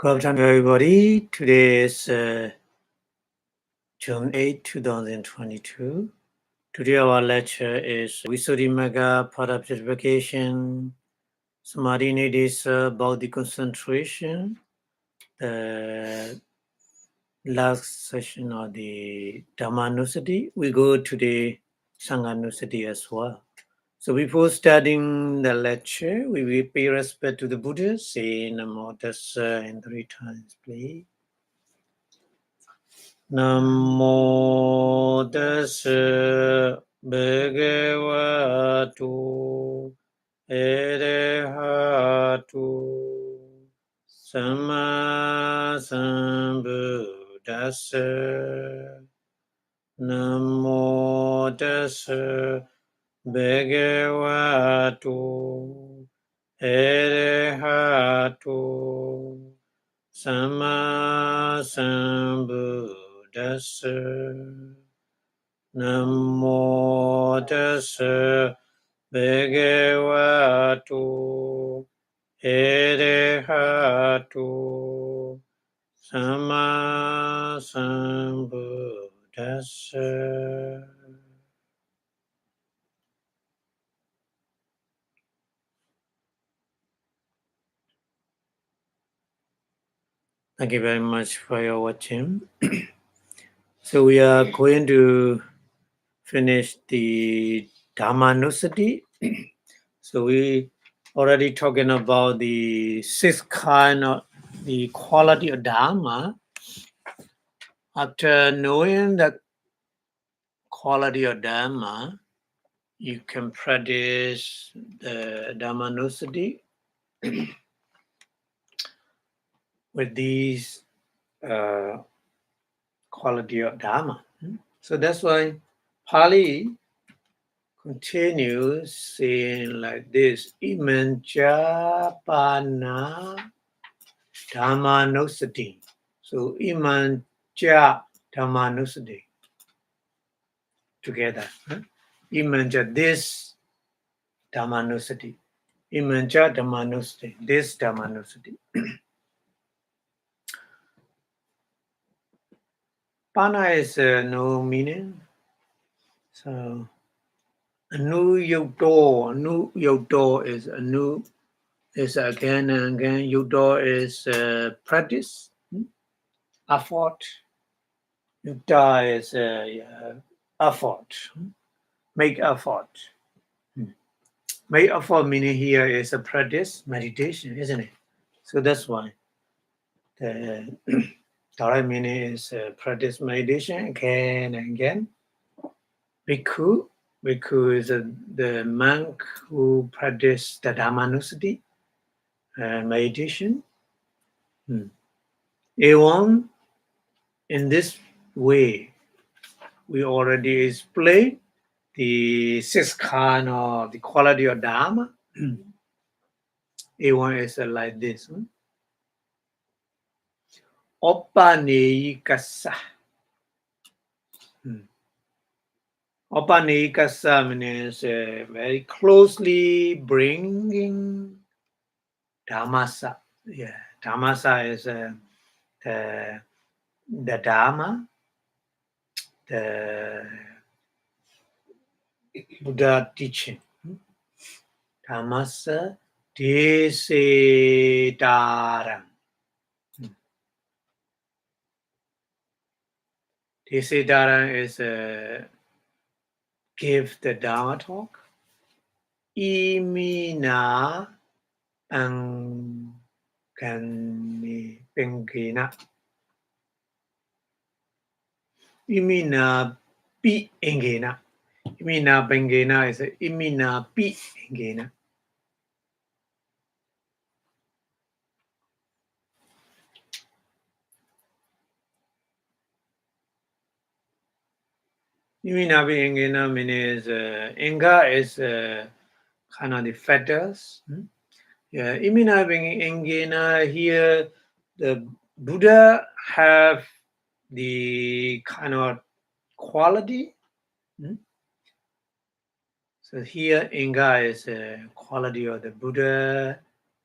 Good afternoon, everybody. Today is June 8, 2022. Today our lecture is Vipassanā part of Purification. Samadhi need is about the concentration. The last session of the Dhammanusati. We go to the Sanghanusati as well. So before starting the lecture, we will pay respect to the Buddha. Say Namo Tassa in 3 times, please. Namo Tassa Bhagavatu Arahatu Samma Sambuddhassa. Namo Tassa Bhagavatu Arahatu Samma Sambuddhassa. Namo Tassa Bhagavatu Arahatu Samma Sambuddhassa. Thank you very much for your watching. So we are going to finish the Dhammanusati. So we already talking about the 6 kind of the quality of Dhamma. After knowing the quality of Dhamma, you can practice the Dhammanusati with these quality of Dhamma. So that's why Pali continues saying like this: Imanjapana Dhammanusati. So Imanja Dhammanusati together. Imanja this Dhammanusati. Imanja Dhammanusati. This Dhammanusati. Pana is no meaning. So Anu Yogdo is Anu is again and again. Yogdo is practice, effort. Yogda is effort. Make effort. Make effort meaning here is a practice, meditation, isn't it? So that's why the direct meaning is practice meditation again and again. Bhikkhu is the monk who practice the Dhammanusati meditation. Ewan, in this way, we already explained the 6 kind of the quality of Dhamma. Ewan is like this. Opaneyikasa. Opaneyikasa means very closely bringing Dhammasa. Yeah, Dhammasa is the Dhamma, the Buddha teaching. Dhammasa Desetaram. Desetaram is give the Dhamma talk. Imina Angani Pengina. Imina Pi Engena. Imina Pengena is Imina Pi Engena. Imina Pi Engena means Enga is kind of the fetters. Yeah, Imina Pi Engena here, the Buddha have the kind of quality. So here Inga is a quality of the Buddha,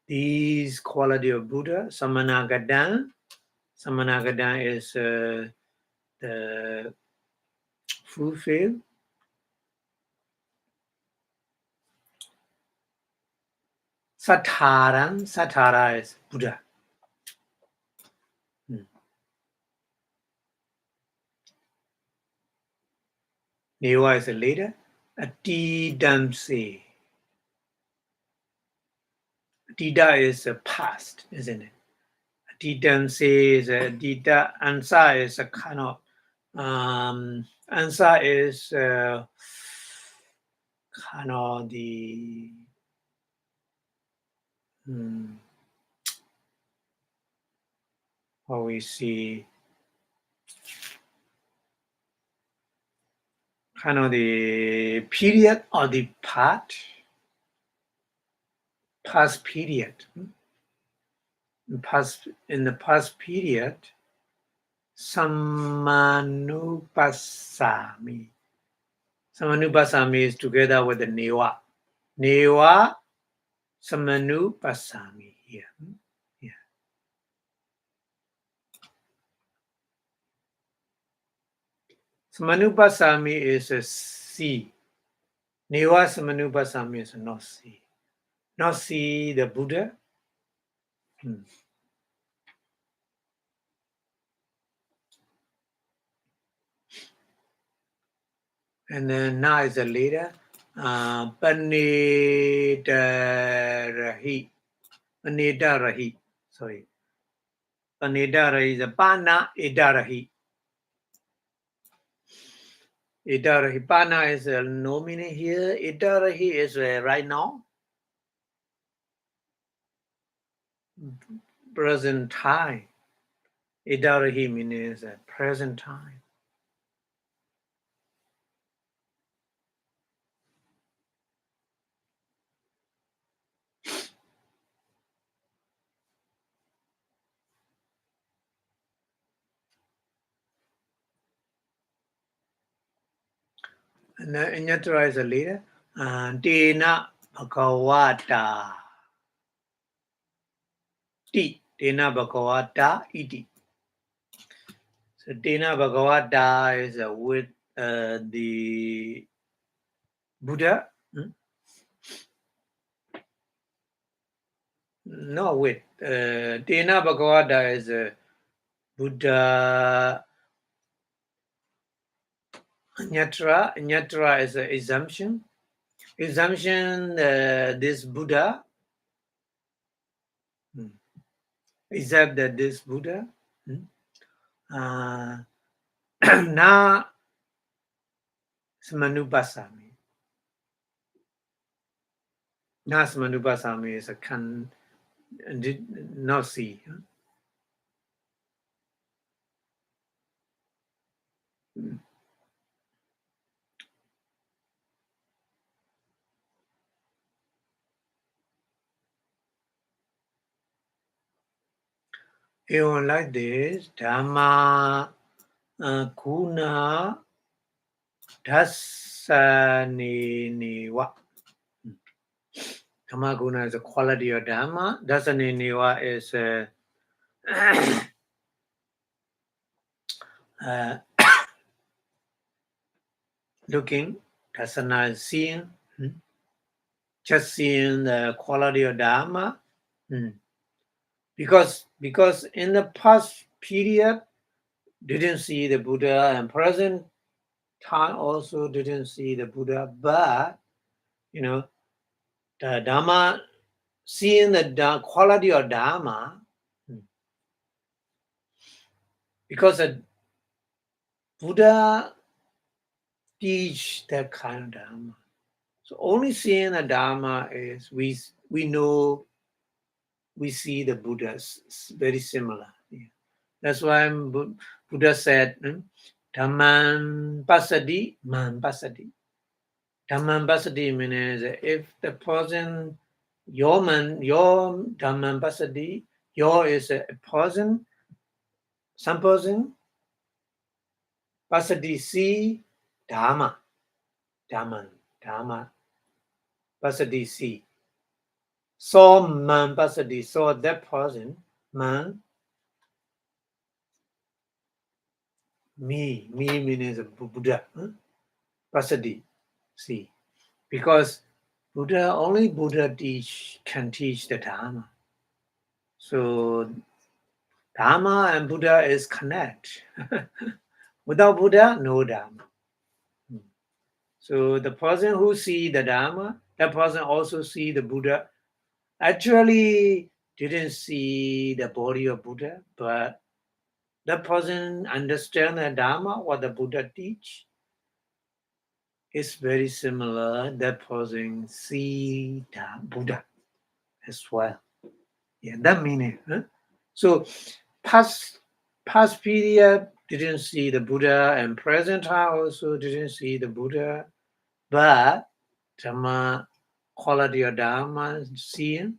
these quality of Buddha. Samanagadan is the fulfill. Sattara is Buddha. Neva is a later. Atidamse. Atida is a past, isn't it? Atidamse is a Atida. Ansa is a kind of Ansa is kind of the how we see kind of the period or the past period. In the past period, Samanupasami. Samanupasami is together with the Neva. Neva Samanupasami here. Yeah. Samanupasami is a see. Neva Samanupasami is not see. Not see the Buddha. And then now is a later. Panidarahi. Sorry. Panidarahi is a Pana Idarahi. Idarahi. Pana is a nominee here. Idarahi is right now. Present time. Idarahi means present time. And Inyatra is a leader. Dena Bhagavata. Dena Bhagavata iti. So Dena Bhagavata is with the Buddha. No, with Dena Bhagavata is Buddha. Nyatra is an assumption. This Buddha. Except that this Buddha. Na Samanupasami. Na Samanupasami is a can did not see. Even like this, Dhamma Guna Dasaniniwa. Dhamma Guna is a quality of Dhamma. Dasaniniwa is looking. Dasana is seeing. Just seeing the quality of Dhamma. Because in the past period, didn't see the Buddha, and present time also didn't see the Buddha, but the Dhamma, seeing the quality of Dhamma, because the Buddha teach that kind of Dhamma. So only seeing the Dhamma is we know, we see the Buddhas very similar. That's why Buddha said, Dhamman pasadi, man pasadi. Dhamman pasadi means if the person, your Dhamman pasadi, your is a person, some person, pasadi see, Dhamma, pasadi see. So man pasadi. So that person, man, me means Buddha. Pasadi. See, because only Buddha can teach the Dharma. So Dharma and Buddha is connect. Without Buddha, no Dharma. So the person who see the Dharma, that person also see the Buddha. Actually, didn't see the body of Buddha, but that person understand the Dharma, what the Buddha teach. It's very similar. That person see the Buddha as well. Yeah, that meaning. Huh? So past period didn't see the Buddha, and present time also didn't see the Buddha, but Dhamma, quality of Dharma seeing.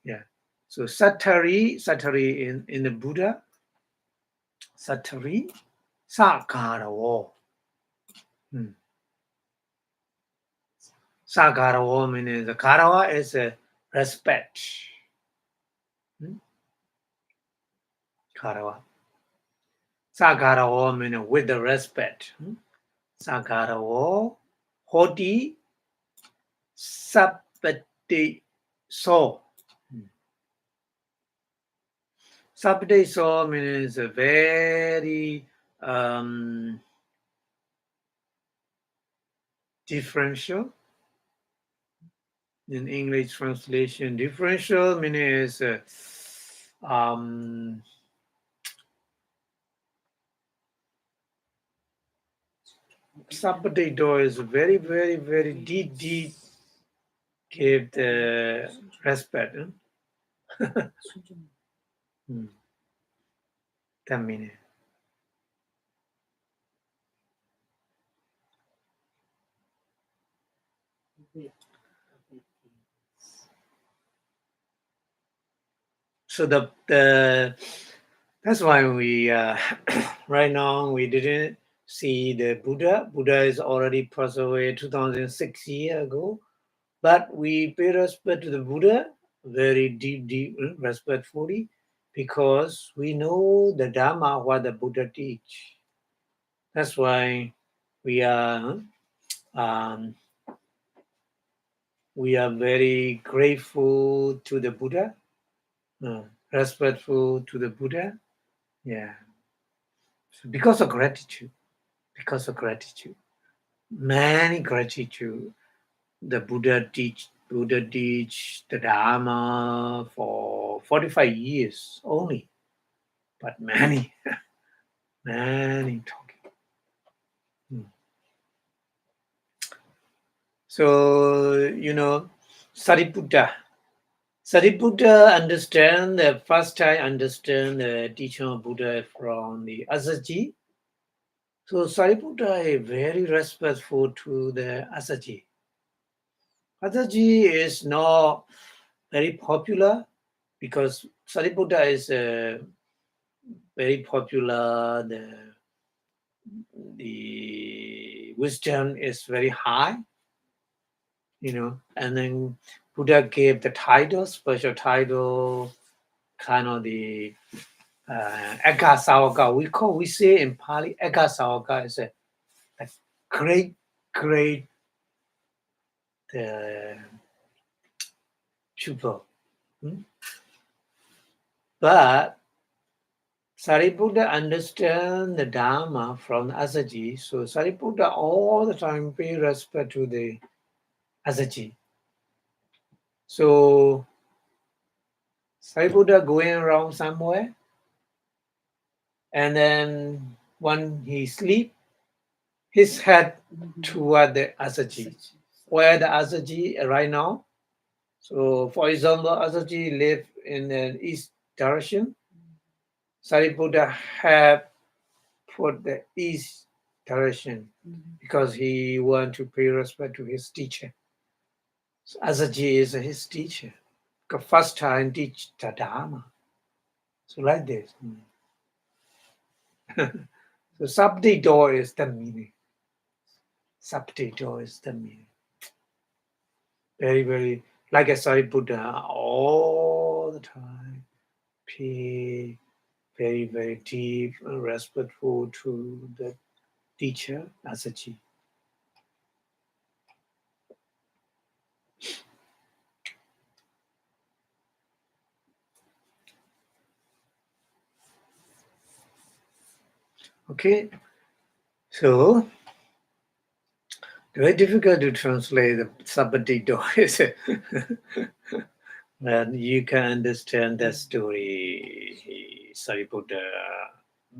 Yeah. So Sattari in the Buddha, Sattari, Sakarawo. Sakarawo means the Karawa is a respect. Karawa. Sakarawo means with the respect. Sakarawo, Hoti, Sapati So. Sapati So means a very differential. In English translation, differential means somebody is very, very, very deep give the respect. That meaning. So that's why we right now we didn't see the Buddha. Buddha is already passed away 2006 years ago, but we pay respect to the Buddha very deep, respectfully, because we know the Dharma what the Buddha teach. That's why we are very grateful to the Buddha, respectful to the Buddha. Yeah. So because of gratitude, many gratitude, the Buddha teach the Dharma for 45 years only, but many talking. So Sariputta understand the first time understand the teaching of Buddha from the Asaji. So Sariputta is very respectful to the Asaji. Asaji is not very popular because Sariputta is very popular. The wisdom is very high, and then Buddha gave the title, special title, kind of the Eka Sawaka. We say in Pali, Eka Sawaka is a great pupil. But Sariputta understand the Dharma from Asaji, so Sariputta all the time pay respect to the Asaji. So Sariputta going around somewhere, and then when he sleep, his head toward the Asaji, where the Asaji right now. So, for example, Asaji live in the east direction. Sariputta have put the east direction because he want to pay respect to his teacher. So Asaji is his teacher. The first time teach the Dharma. So like this. So Sabdi door is the meaning. Sabdi door is the meaning. Very, very like a Buddha, all the time, pay very, very deep and respectful to the teacher, Asachi. Okay, so very difficult to translate the Sabbatito, is it? But you can understand that story, Sariputta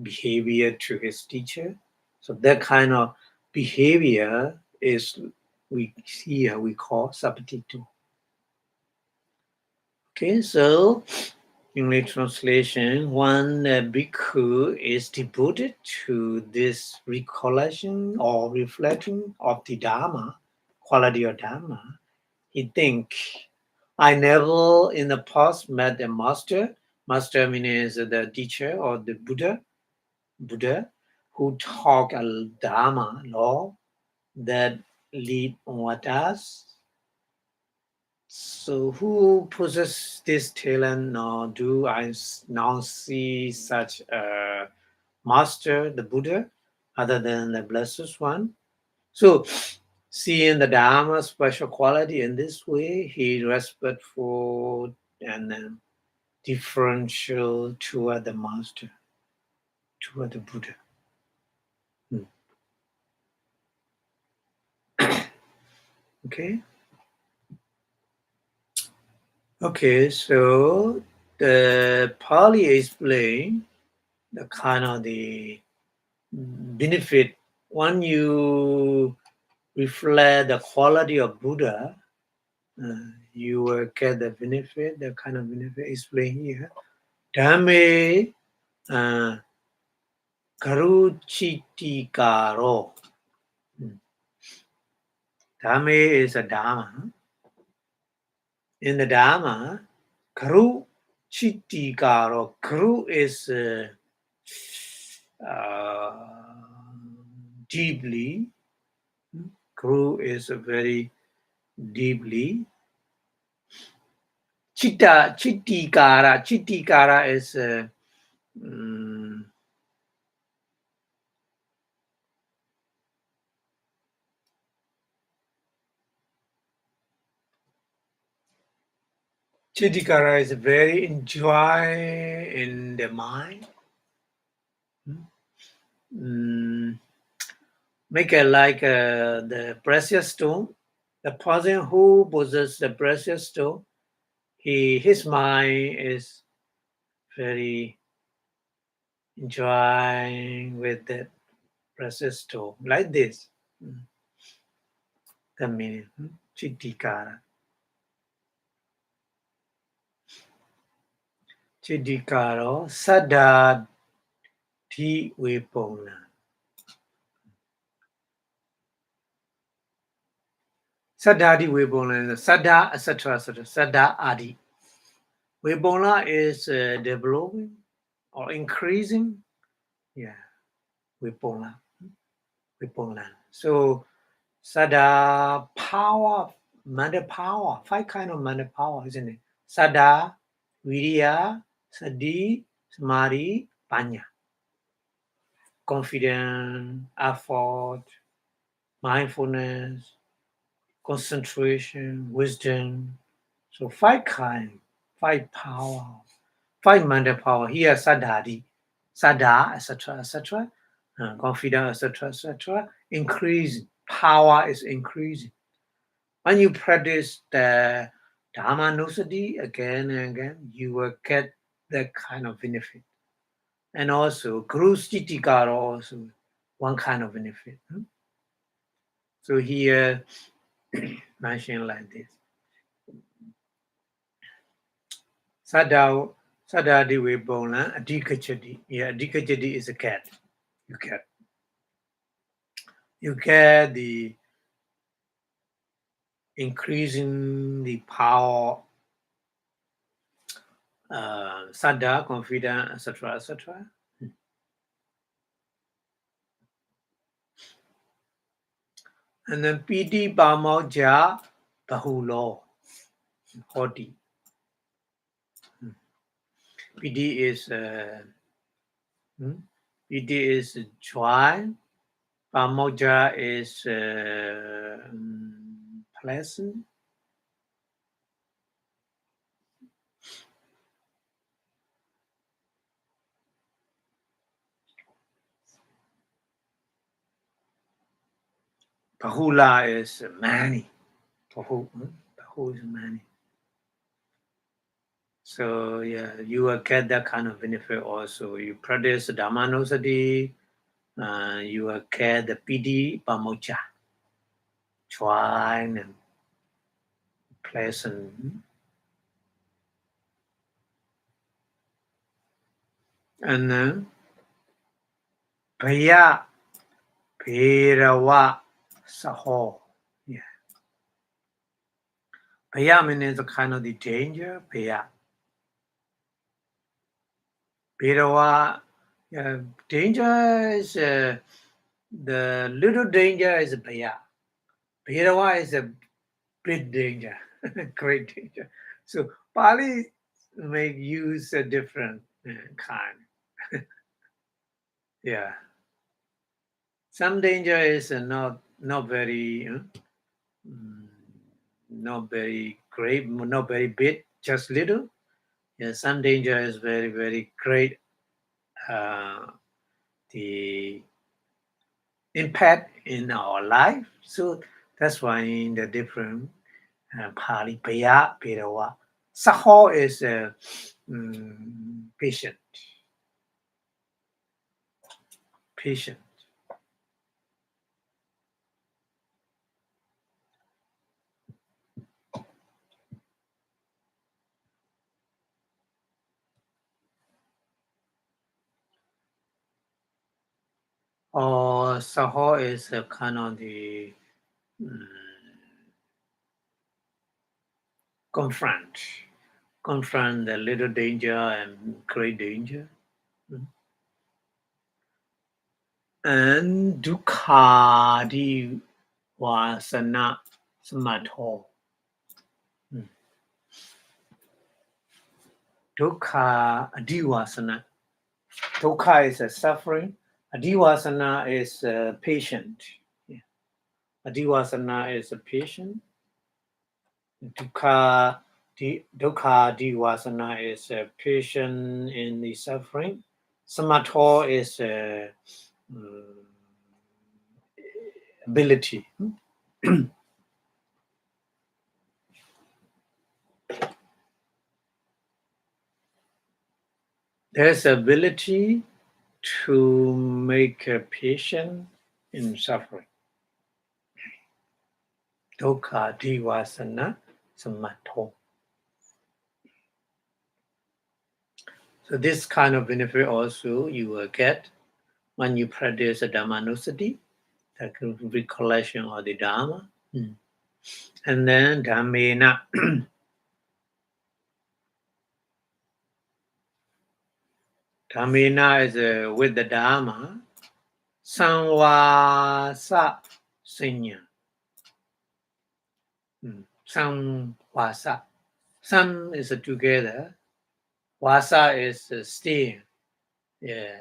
behavior to his teacher. So that kind of behavior is we here we call Sabbatito. Okay, so in the translation, one bhikkhu is devoted to this recollection or reflection of the Dharma, quality of Dharma. He think, I never in the past met a master. Master means the teacher or the Buddha, who taught a Dharma law that lead what us. So who possesses this talent, nor do I now see such a master, the Buddha, other than the Blessed One? So seeing the Dharma special quality in this way, he respectful and differential toward the master, toward the Buddha. Okay. Okay, so the Pali explain the kind of the benefit when you reflect the quality of Buddha, you will get the benefit, the kind of benefit explained here. Dhamme karuchitikaro. Dhamme is a Dharma. In the Dharma, karuchitikaro. Karu is deeply. Karu is very deeply. Chitikara is Chitikara is very enjoy in the mind. Make it like the precious stone. The person who possesses the precious stone, his mind is very enjoying with the precious stone, like this. The meaning, Chitikara. Chitikaro Sada Di Vipassanā. Saddhadi Vipassanā, Saddha, etc. Saddha Adi. Vipassanā is developing or increasing. Yeah, Vipassanā. So Saddha power, mental power, 5 kind of mental power, isn't it? Saddha, Viriya, Sati, Samadhi, Panya. Confidence, effort, mindfulness, concentration, wisdom. So 5 kind, 5 power, 5 mental power. Here Saddhadi, Saddha, etc. Confidence, etc. Increasing. Power is increasing. When you practice the Dhamma Nusati again and again, you will get that kind of benefit. And also, Guru Stitikara also one kind of benefit. So here, mentioned like this. Sadao, Sadadi Vipassanā, Adhikachati. Yeah, Adhikachati is a cat. You get the increasing the power, Saddha, confidence, etc. And then Piti Pamauja Bahulo. haughty. Piti is joy. Pamoja is pleasant. Bahula is many. Bahu is many. So yeah, you will get that kind of benefit also. You practice Dhammanosati, you will get the piti pamoja, joy and pleasant. And then Bhaya, Bhairava, Saho. Yeah. Bhaya means a kind of the danger. Bhaya. Bhairava, danger is the little danger is Bhaya. Bhairava is a big danger, great danger. So Pali may use a different kind. Yeah. Some danger is not very not very great, not very big, just little. Yeah, some danger is very, very great. The impact in our life. So that's why in the different Pali Paya, Pirawa. Saho is patient. Patient. Or Saho is a kind of the confront the little danger and great danger. And Dukkha Vasana Samatho. Dukkha Adivasana. Dukkha is a suffering. Adivasana is patient. Yeah. Adivasana is a patient. Dukkha Adivasana is a patient in the suffering. Samatho is ability. There's ability to make a patient in suffering. Dukkha Adivasana Samatho. So this kind of benefit also you will get when you practice a Dhammanosati, the recollection of the Dhamma. And then Dhammena. Dhammena is with the Dhamma. Samvasa Sanya. Samvasa. Sam is together. Vasa is staying. Yeah.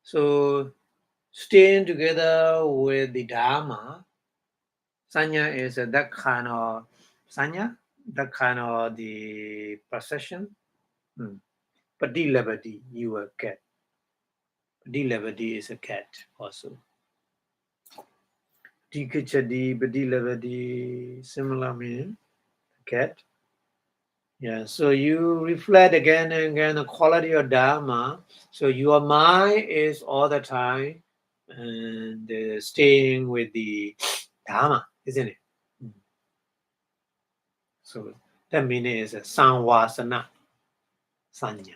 So staying together with the Dhamma. Sanya is that kind of Sanya, that kind of the procession. Padilabadi you will get. Padilabadi is a cat also. Dikachadi, Padilabadi, similar meaning, cat. Yeah, so you reflect again and again the quality of Dharma. So your mind is all the time and staying with the Dharma, isn't it? So that meaning is a Samvasana Sanya.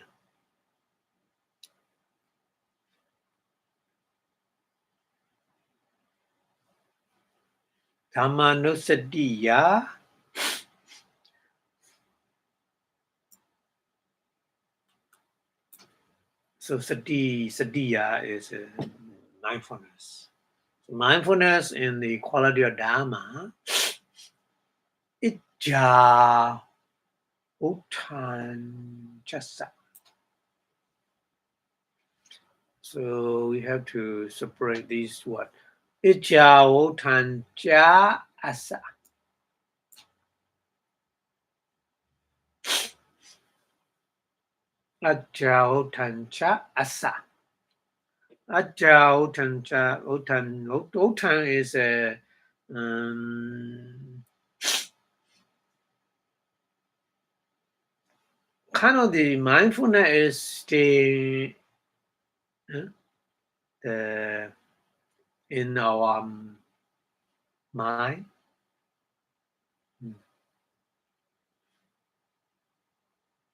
Dhammanusatiya. So satiya is mindfulness. So mindfulness in the quality of Dharma, ijja Otanchasa. So we have to separate these words. Ija otancha asa. Aja otancha asa. Aja otancha otan is a kind of the mindfulness is staying in our mind.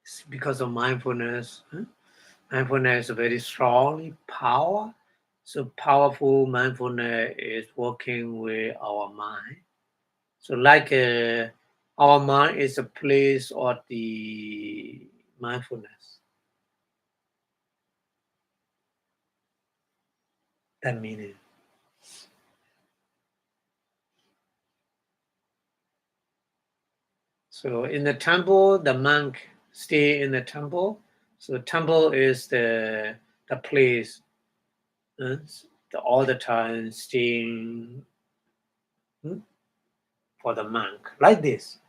It's because of mindfulness. Mindfulness is very strongly power. So powerful mindfulness is working with our mind. So like our mind is a place of the mindfulness. That meaning. So in the temple, the monk stay in the temple. So temple is the place all the time staying for the monk. Like this.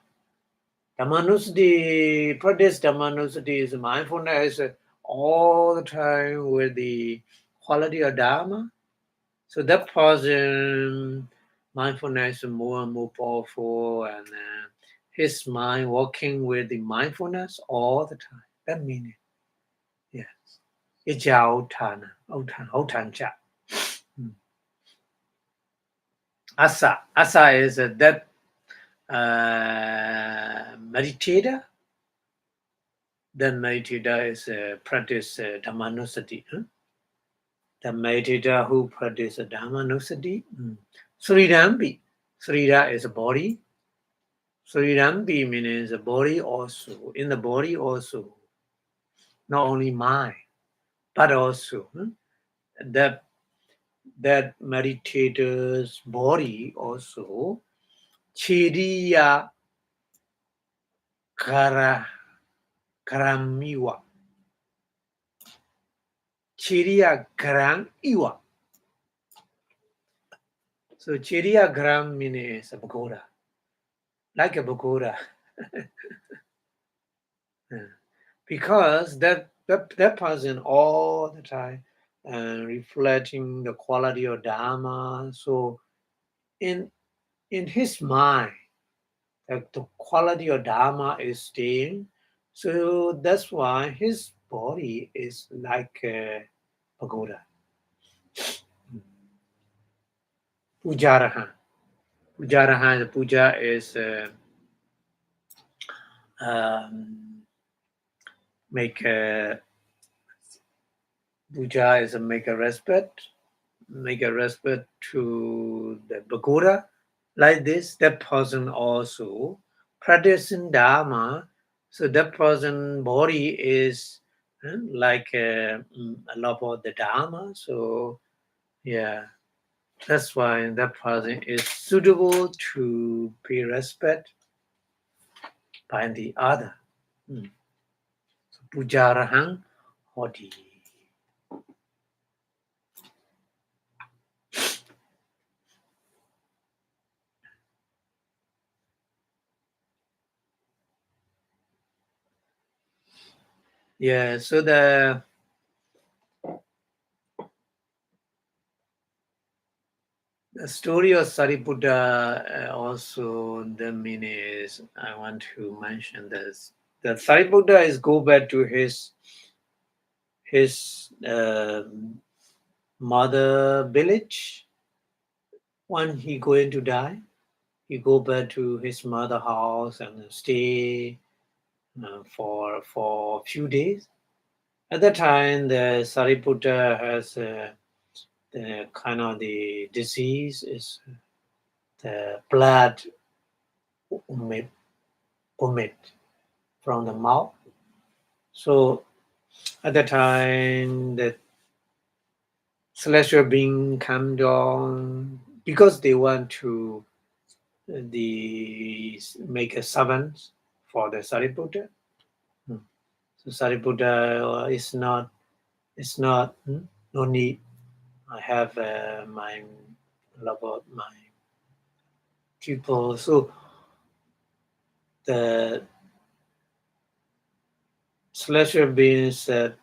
Dhammanusati, practice Dhammanusati is mindfulness all the time with the quality of Dharma. So that person, mindfulness is more and more powerful, and his mind working with the mindfulness all the time. That meaning, yes. Ija otancha. Asa is that meditator. Then meditator is practice Dhammanusati. The meditator who practice Dhammanusati. Sridambi. Srida is a body. Sridambi means a body also. In the body also. Not only mind, but also that meditator's body also. Chiriya karamiwa. Chiriya Gram Iwa. So Chiriya Gram means a pagoda. Like a pagoda. Because that person all the time reflecting the quality of Dharma. So in his mind, the quality of Dharma is staying. So that's why his body is like a pagoda. Pujarahan. Pujarahan, puja is make a puja is make a respect to the pagoda. Like this, that person also practicing Dharma. So that person body is like a lot of the Dharma. So yeah, that's why that person is suitable to pay respect by the other. So Pujarahang Hodi. Yeah, so the story of Sariputta also the meaning is I want to mention this. That Sariputta is go back to his mother village when he going to die. He go back to his mother house and stay for a few days. At that time, the Sariputta has the kind of the disease is the blood vomit from the mouth. So at the time, the celestial being come down because they want to make a servant for the Sariputta. So Sariputta is not. It's not. No need. I have my about my people. So the celestial beings said,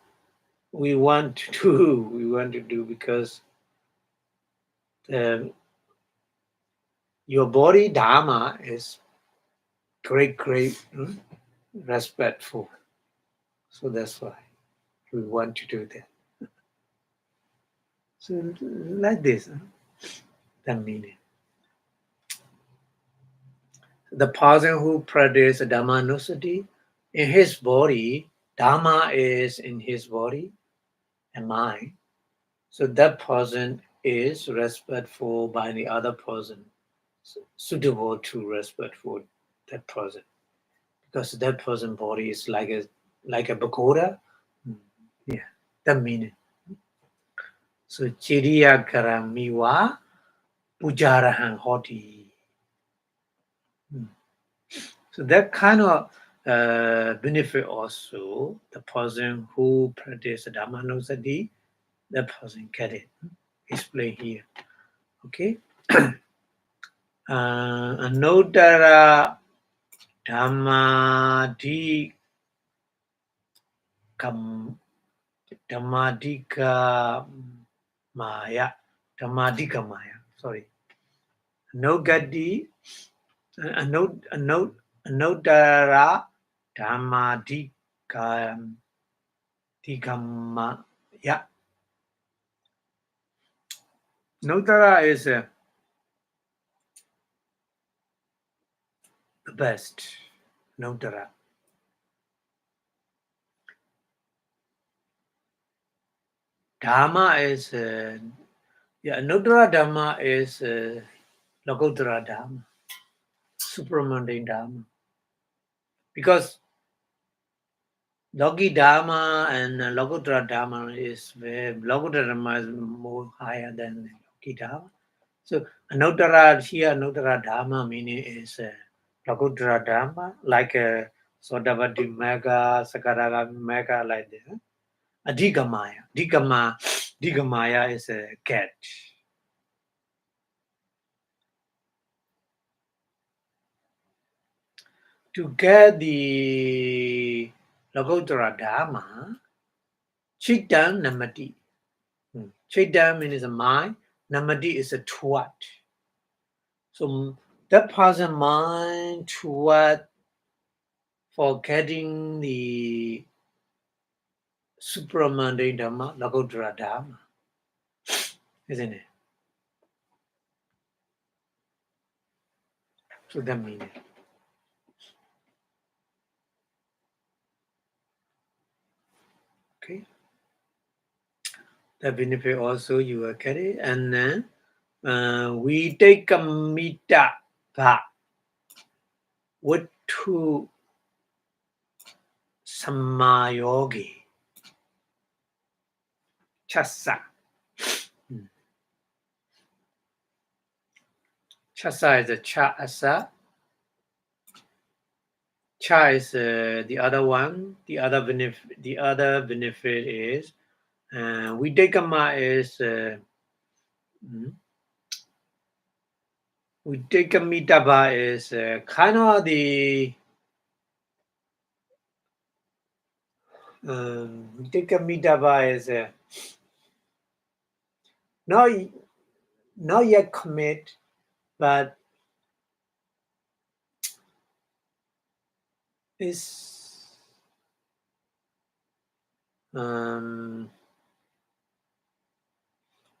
we want to do. We want to do because your body dharma is great, respectful. So that's why we want to do that. So like this, the meaning. The person who practices Dhammanusati, in his body, Dharma is in his body and mind. So that person is respectful by the other person, suitable to respectful that person. Because that person's body is like a pagoda. Yeah, that meaning. So Chiriya Karamiwa Pujarahan Hoti. So that kind of benefit also the person who practices Dhammanusati, that person get it. Explain here. Okay. Anodara Dhammadika Maya. Dhammadika Maya. Sorry. Anogadi Anodara Dhammadika Maya. Nodara is the best. Nodara. Dharma is Nodara Dharma is Lokottara Dharma, supramundane Dharma. Because Loki Dharma and Lokottara Dharma is Lokottara Dharma is more higher than Loki Dharma. So Anodara Dharma meaning is Lokottara Dharma, like Sodavati Mega, Sakaraga Mega, like that. Adhigamaya. Digamaya is a cat. To get the Lokottara Dharma, Chitam Namati. Chitam means a mind, Namati is a twat. So that person mind twat for getting the supramundane Dharma, Lokottara Dharma, isn't it? So that means it. Okay. The benefit also you will get it. And then we take a mita pa with two samayogi. Chasa. Chasa is a cha asa. Cha is the other one. The other benefit is Videkama is Videkamitaba is kind of the Videkamitaba is not yet commit, but is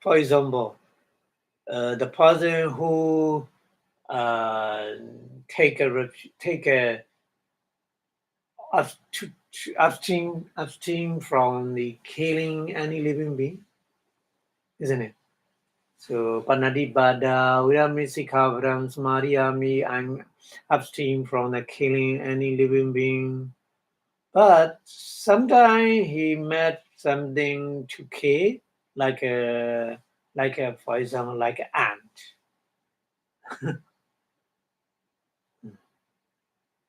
for example, the person who take a abstain from the killing any living being, isn't it? So Panadi Bada Viramisikavram Samadhiyami, I'm abstain from the killing any living being. But sometimes he met something to kill, like a for example, like an ant.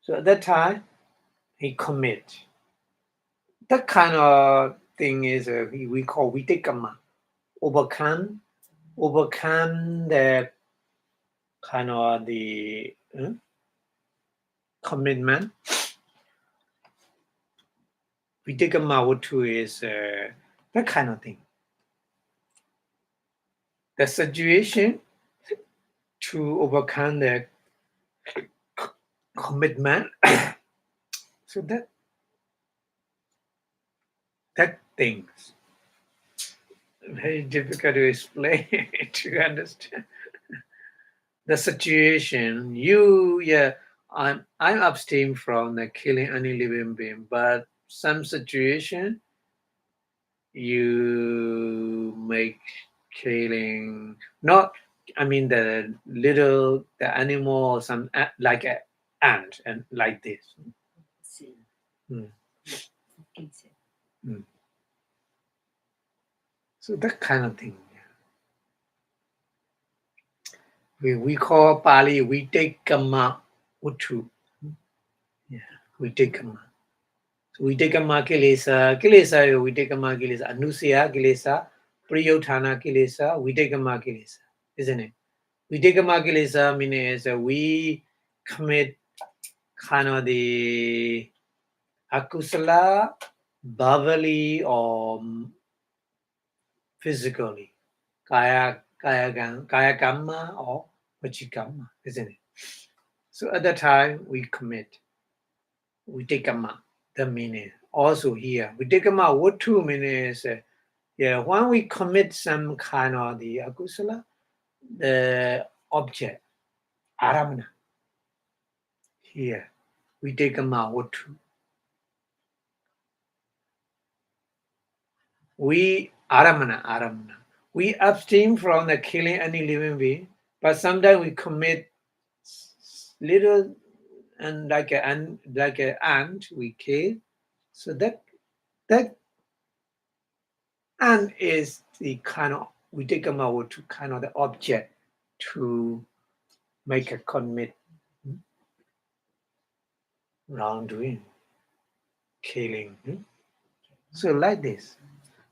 So at that time he commit. that kind of thing is we call Vipassanā. Overcome the kind of the commitment. Vipassanā is that kind of thing. The situation to overcome the commitment. So that things very difficult to explain to understand. The situation I'm abstain from the killing any living being, but some situation you make killing not the animal or some like an ant and like this. So that kind of thing. We call Pali Vipassanā Uttu. Yeah, Vipassanā. So Vipassanā kilesa, Vipassanā kilesa, Anusaya kilesa, Priyodhana kilesa, Vipassanā kilesa, isn't it? Vipassanā kilesa means we commit kind of the akusala, verbally or physically, kaya kamma or vachikamma, isn't it? So at that time we commit Vipassanā, the meaning. Also here, Vipassanā Uttu means when we commit some kind of the akusala, the object, aramana. Here, Vipassanā Uttu. We aramana. We abstain from the killing any living being, but sometimes we commit little and like an ant we kill. So that ant is the kind of Vipassanā Uttu, kind of the object to make a commit wrongdoing, killing. So like this.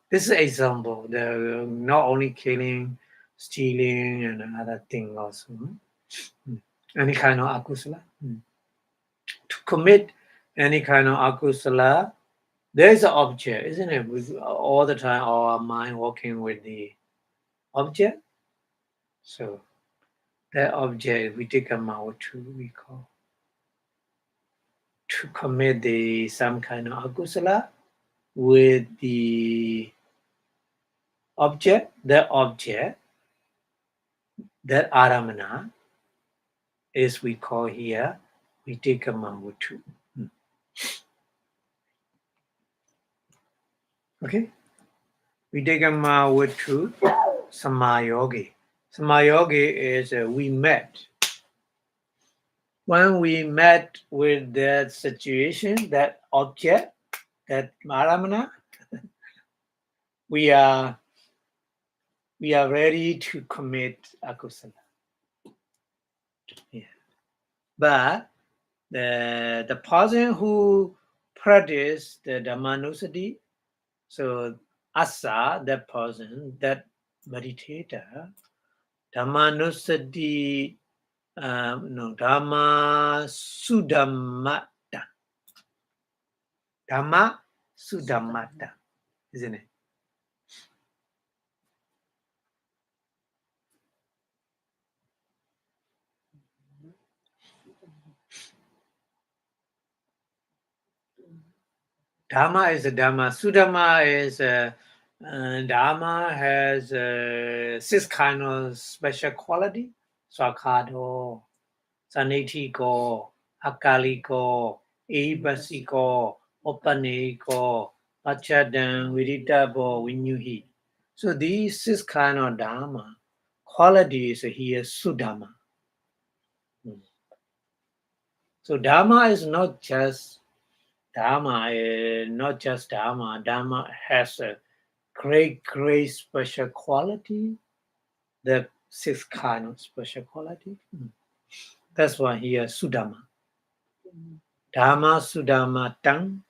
This is an example. Not only killing, stealing, and another thing also. Any kind of akusala. To commit any kind of akusala, there is an object, isn't it? All the time, our mind working with the object. So that object Vipassanā Uttu we call. To commit some kind of akusala with the object, that aramana is we call here Vipassanā Uttu. Okay? Vipassanā Uttu Samayogi. Samayogi is we met. When we met with that situation, that object, that aramana, we are ready to commit akusala. Yeah. But the person who practice the Dhammanusati, so asa, that person, that meditator, Dhammanusati, Dhamma Sudhammata. Dhamma Sudhammata, isn't it? Dhamma is a Dhamma. Sudhamma is Dhamma has 6 kind of special quality. Swakhato, Sanitiko, Akaliko, Ebasiko, Opaneko, Pachadan, Viritabo, Vinyuhi. So these 6 kind of Dhamma qualities here Sudhamma. So Dhamma is not just Dhamma. Dhamma has a great special quality. The 6 kind of special quality. That's why here Sudhamma. Dhamma Sudhamma Tang.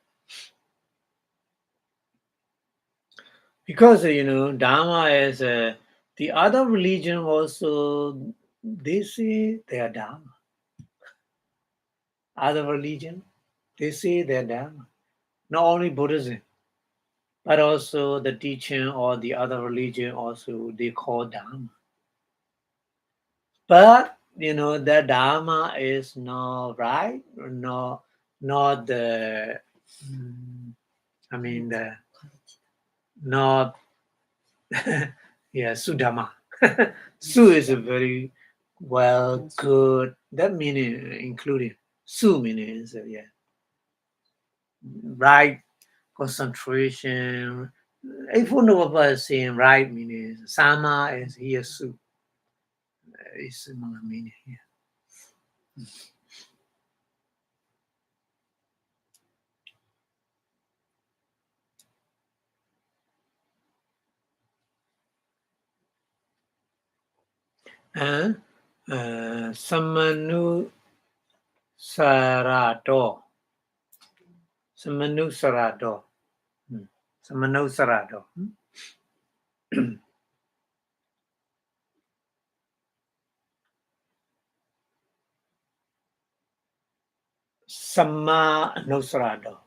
Because Dharma is the other religion also, they say they are Dharma. Other religion, they say they are Dharma. Not only Buddhism, but also the teaching or the other religion also they call Dharma. But the Dharma is not right, not the not yeah, Sudama. Su is a very well, good. That meaning including Su meaning is right concentration. If one of us is saying right meaning Sama is here Su. Is similar meaning here. And Samanu Sarado. Samanu Sarado. Samanu Sarado. Sama Nusrado.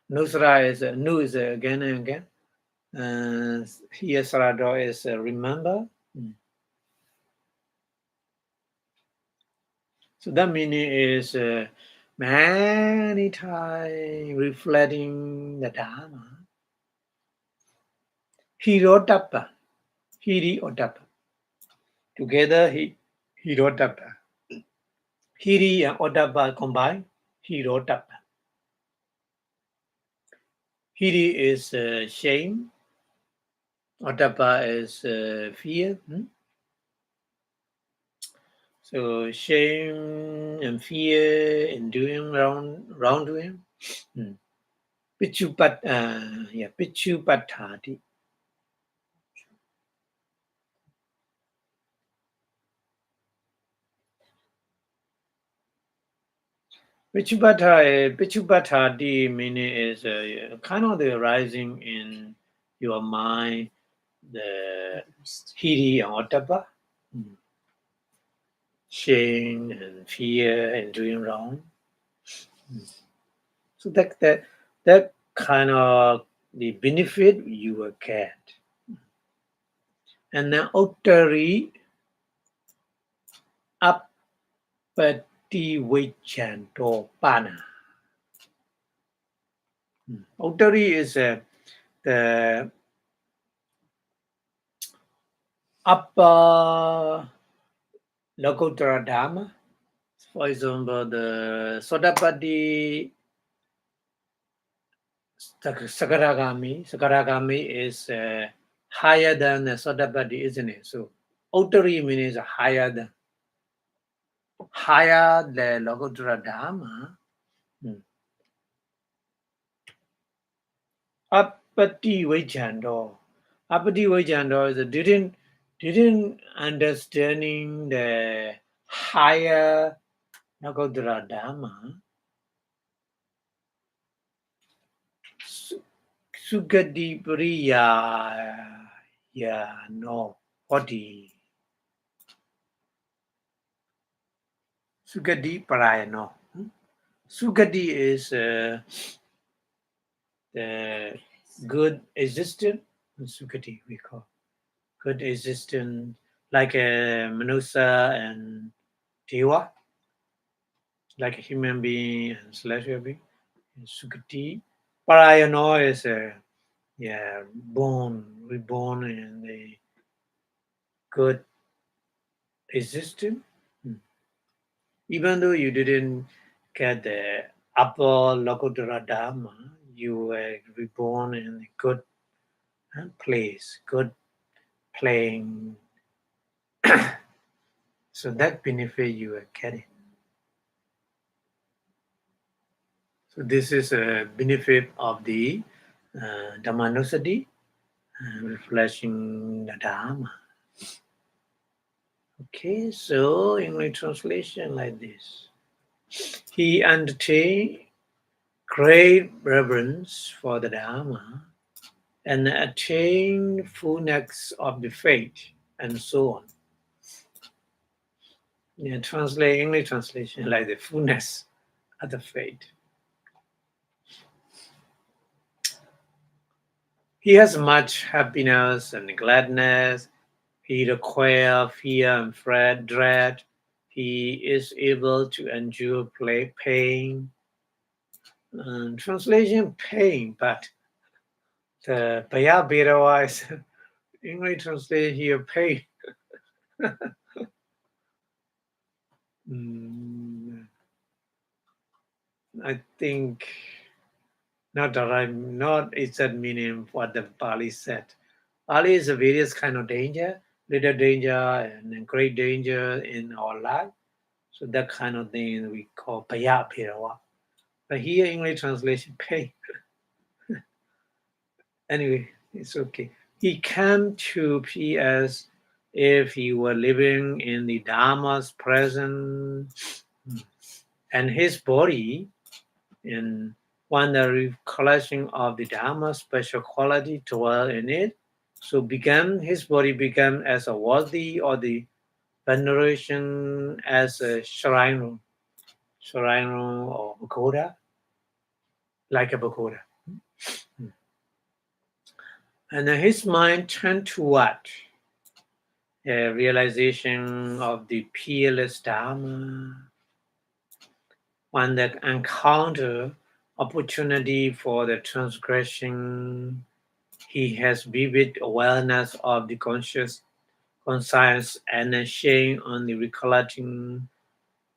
Nusra is Nu is again and again. Here Sarado is remember. So that meaning is many times reflecting the Dharma. Hirodapa. Hiri Odapa. Together Hirodapa. Hiri and Odapa combined. Hirodapa. Hiri is shame. Odapa is fear. So shame and fear and doing wrongdoing. Pichupatati. Pichupatati meaning is kind of the arising in your mind, the hiri and otapa, shame and fear and doing wrong. So that kind of the benefit you will get. And then Uttari Apatiwichanto Pana. Uttari is the upper Lokuttara Dharma. For example, the Sodapati Sakaragami is higher than the Sodapati, isn't it? So Uttari means higher than the Lokuttara Dharma. Apati Vajando. Apati Vajando is didn't understanding the higher Nagodra Dharma. Sugati Priya no Odi. Sugati Parayano. Sugati is the good existence. Sugati we call good existence, like a Manusa and Deva, like a human being and celestial being. Sugati. Parayano is reborn in the good existence. Even though you didn't get the upper Lokuttara Dharma, you were reborn in a good place, good playing. So that benefit you are getting. So this is a benefit of the Dhammanusati, reflecting the Dharma. Okay, so English translation like this. He entertained great reverence for the Dharma and attain fullness of the faith, and so on. Yeah, English translation like the fullness of the faith. He has much happiness and gladness. He requires fear and dread. He is able to endure pain. Translation pain, but the Baya Birawa is English translation here pain. I think not exact meaning what the Pali said. Pali is a various kind of danger, little danger and great danger in our life. So that kind of thing we call Baya Birawa. But here English translation pain. Anyway, it's okay. He came to be as if he were living in the Dharma's presence, and his body, in when the recollection of the Dharma's special quality dwell in it, so his body became as a worthy of the veneration as a shrine or pagoda, like a pagoda. And then his mind turned to what? A realization of the peerless Dharma, one that encounter opportunity for the transgression. He has vivid awareness of the conscience and a shame on the recollecting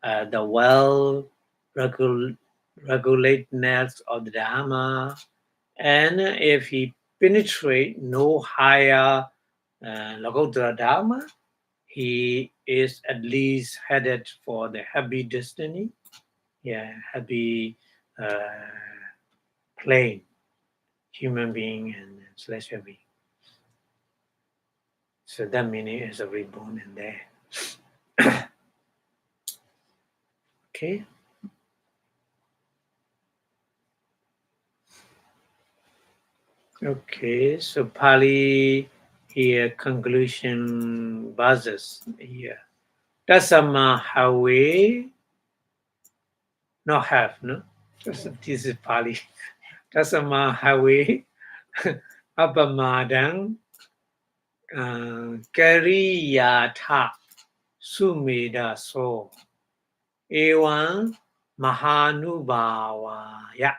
the regulatedness of the Dharma. And if he penetrate no higher Lokottara Dharma, he is at least headed for the happy destiny, happy plane, human being and celestial being. So that meaning is a reborn in there. Okay. Okay, so Pali here conclusion verses here. Tasama hawe, not have, no? This is Pali. Tasama hawe, apamadang, kariyatha, sumeda so, ewan mahanubhavaya,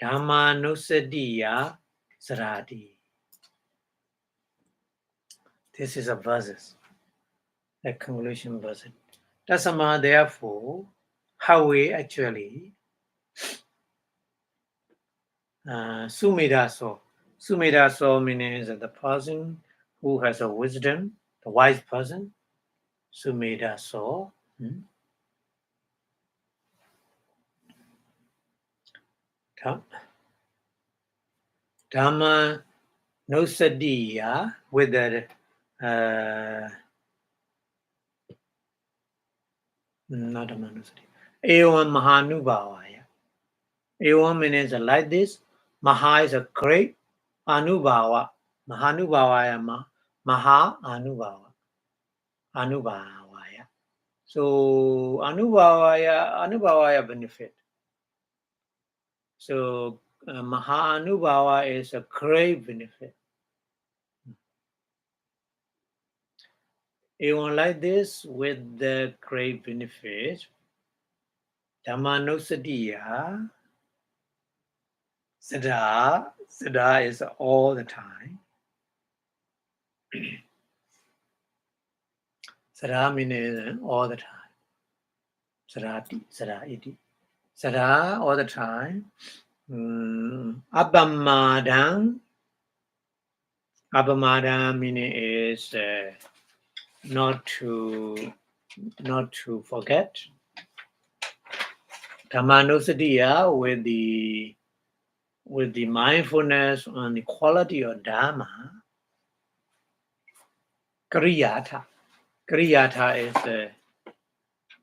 dhammanusadiya sarati. This is a verses, a conclusion verse. Tasama, therefore, Hawe actually, Sumedaso. Sumedaso means the person who has a wisdom, the wise person. Sumedaso. Dhamma nosadiya with the not Dhamma nosadiya. Evam mahanubhavaya. Evam means like this. Maha is a great. Anubhava. Mahanubhavaya. Maha anubhavaya. So anubhavaya benefit. So Mahanubhava is a great benefit. Even like this, with the great benefit, Dhammanosadiya, Sada is all the time. Sada means all the time. Sadati, Sada iti. Sada all the time. Abhamadam. Abhamadam meaning is not to forget. Dhammanosadiya with the mindfulness on the quality of Dharma. Kariyatha. Kariyatha is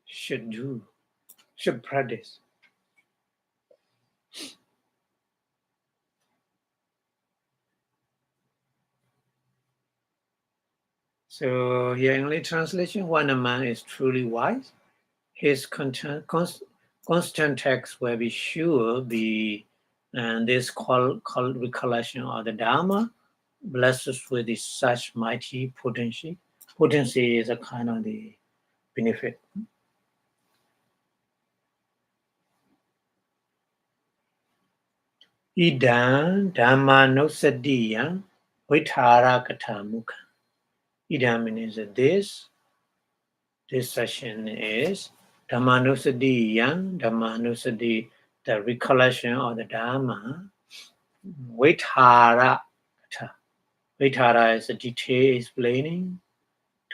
should practice. So here English translation, when a man is truly wise, his constant text will be sure be and this called recollection of the Dharma, blessed us with such mighty potency. Potency is a kind of the benefit. Idam Dhamma Nosadiya Vitara Katamukha. Idam means this session is Dhammanusadi Yang, Dhammanusadi, the recollection of the Dhamma, Vitara. Vitara is a detail explaining,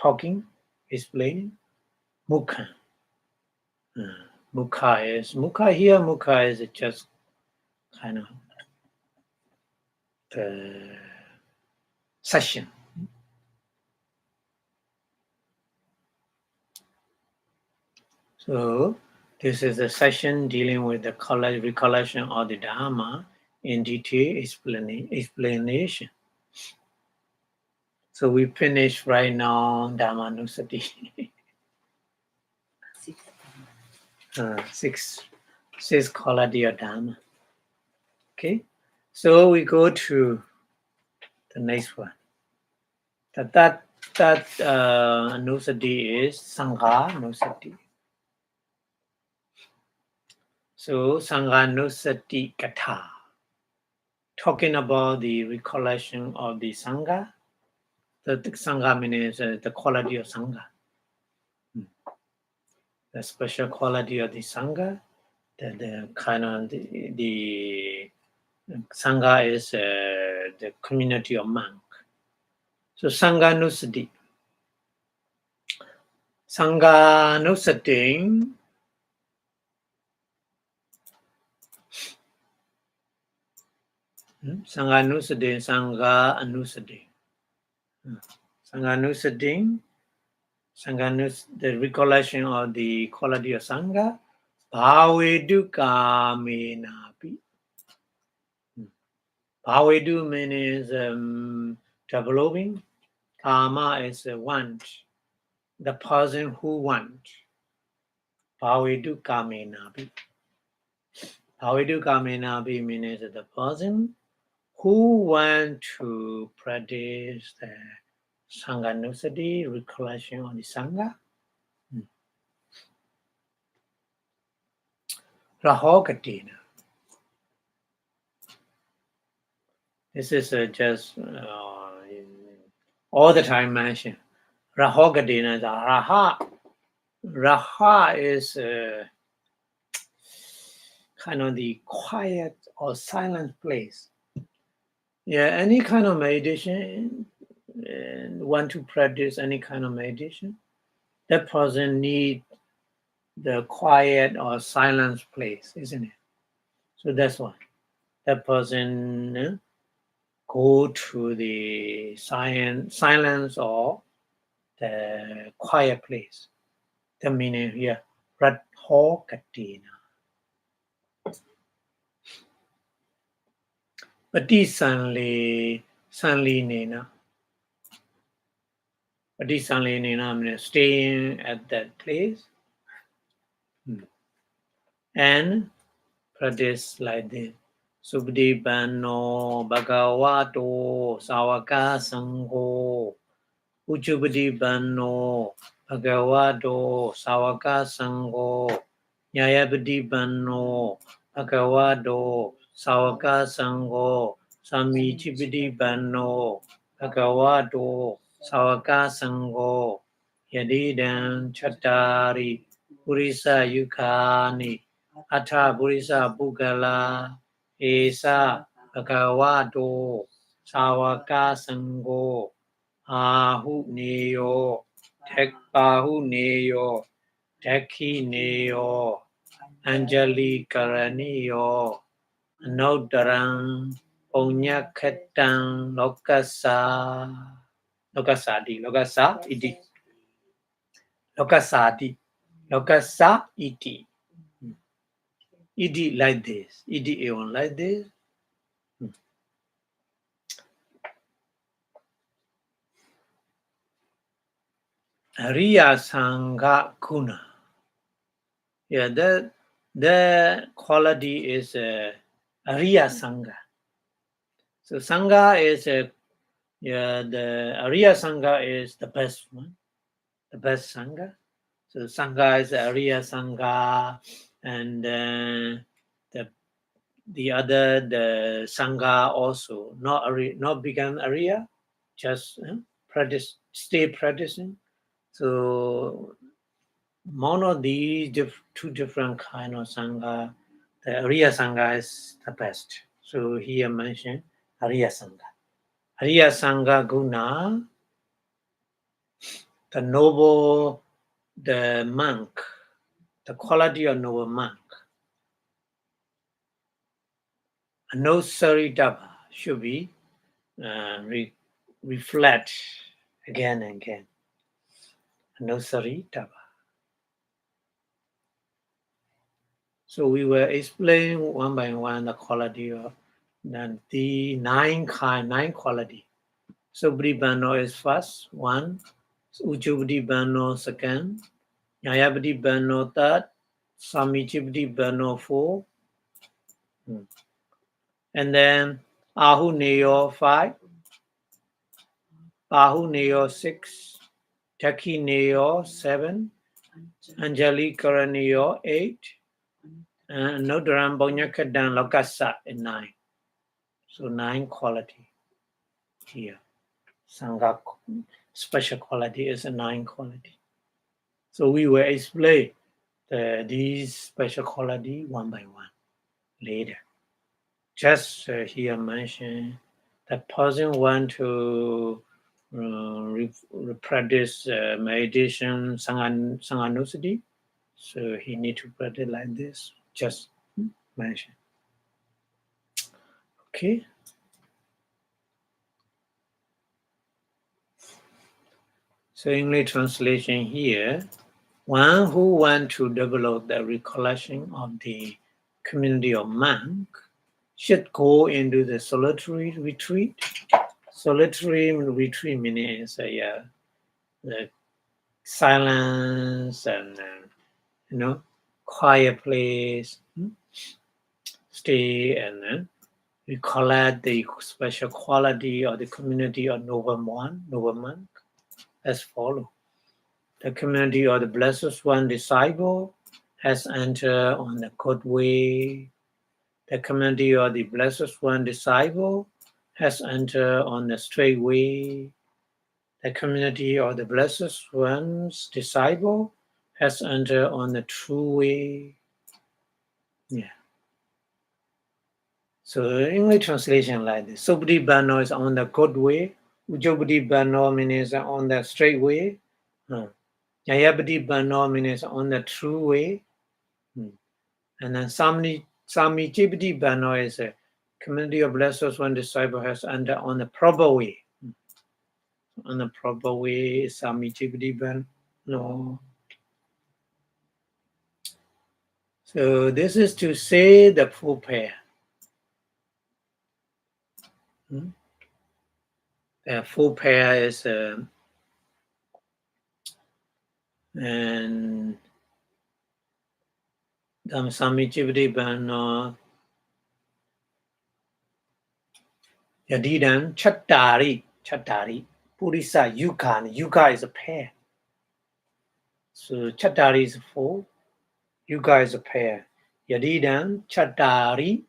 talking, explaining. Mukha. Mukha here, Mukha is just kind of the session. So this is a session dealing with the recollection of the Dhamma in detail explanation. So we finish right now Dhammanusati. Six quality of Dhamma. Okay, so we go to the next one. That Anusati is Sangha Anusati. So Sangha Anusati Katha, talking about the recollection of the Sangha. The Sangha means the quality of Sangha. The special quality of the Sangha, the kind of the Sangha is the community of monk. So Sangha Nusati. Sangha Nusati. Sangha Nusati, Sangha Anusati. Sangha Nusati. Sangha the recollection of the quality of Sangha. Bhavedu Kamenapi. Bhavedu means developing. Kama is want. The person who wants. Bhavedu Kamenapi. Bhavedu Kamenapi means the person who want to practice the Sangha Nusati, recollection of the Sangha. Rahogatina. This is just all the time mentioned. Rahogatina is Raha. Raha is kind of the quiet or silent place. Yeah, any kind of meditation, and want to practice any kind of meditation, that person need the quiet or silence place, isn't it? So that's why that person go to the silence or the quiet place. The meaning here, Radhokatina. Patisanli Nena. Patisanli Nena means staying at that place and practice like this. Subdipano Bhagavato Savaka Sangho Uchubdipano Bhagavato Savaka Sangho Nyayabdipano Bhagavato Savaka Sangho Samichibdipano Bhagavato Savaka Sangho Yadidan Chattari Purisa Yukhani Atha Purisa Bugala Esa Bhagavato Savaka Sangho Ahu Neo Bahu Neo Dekhi Neo Anjali Karaniyo Anodaran Punya Ketang Lokasa Iti Lokasa Iti Iti like this. Iti Eon like this. Ariya Sangha Guna. Yeah, the quality is Ariya Sangha. So Sangha is the Ariya Sangha is the best one, the best Sangha. So Sangha is Ariya Sangha, and the other the Sangha also not become Ariya, just practice, stay practicing. So one of these two different kind of Sangha, the Ariya Sangha is the best. So here mentioned Ariya Sangha. Ariya Sangha Guna, the noble, the monk, the quality of noble monk. No saridaba should be reflect again and again. No saridaba. So we will explain one by one the quality of the nine quality. So Bano is first, one. Ujjubdi Bano second. Nyayabdi Bano third. Samichibdi Bano four. And then Ahu Neo 5, Ahu Neo 6, Taki Neo 7, Anjali Karaneo 8, and Nodram Bonyakadan Lokasa 9. So 9 quality here. Sangha special quality is a 9 quality. So we will explain these special quality one by one later. Just here mention that person want to practice meditation Sanganusati, so he need to practice like this. Just mention. Okay. So English translation here. One who want to develop the recollection of the community of monk should go into the solitary retreat. Solitary retreat meaning is the silence and quiet place, stay and recollect the special quality of the community of noble monk as follows. The community of the Blessed One disciple has entered on the good way. The community of the Blessed One disciple has entered on the straight way. The community of the Blessed One's disciple has entered on the true way. Yeah. So English translation like this. Subhuti Bano is on the good way. Ujjubati Bano means on the straight way. Nyayabati Bano means on the true way. And then Samichibati Bano is a community of Blessed One disciple has entered on the proper way. On the proper way, Samichibati Bano. So this is to say the full pair. The full pair is and Samichibati Bano Yadidan Chattari Purisa Yukan. Yuka is a pair. So Chattari is 4. Yuka is a pair. Yadidan Chattari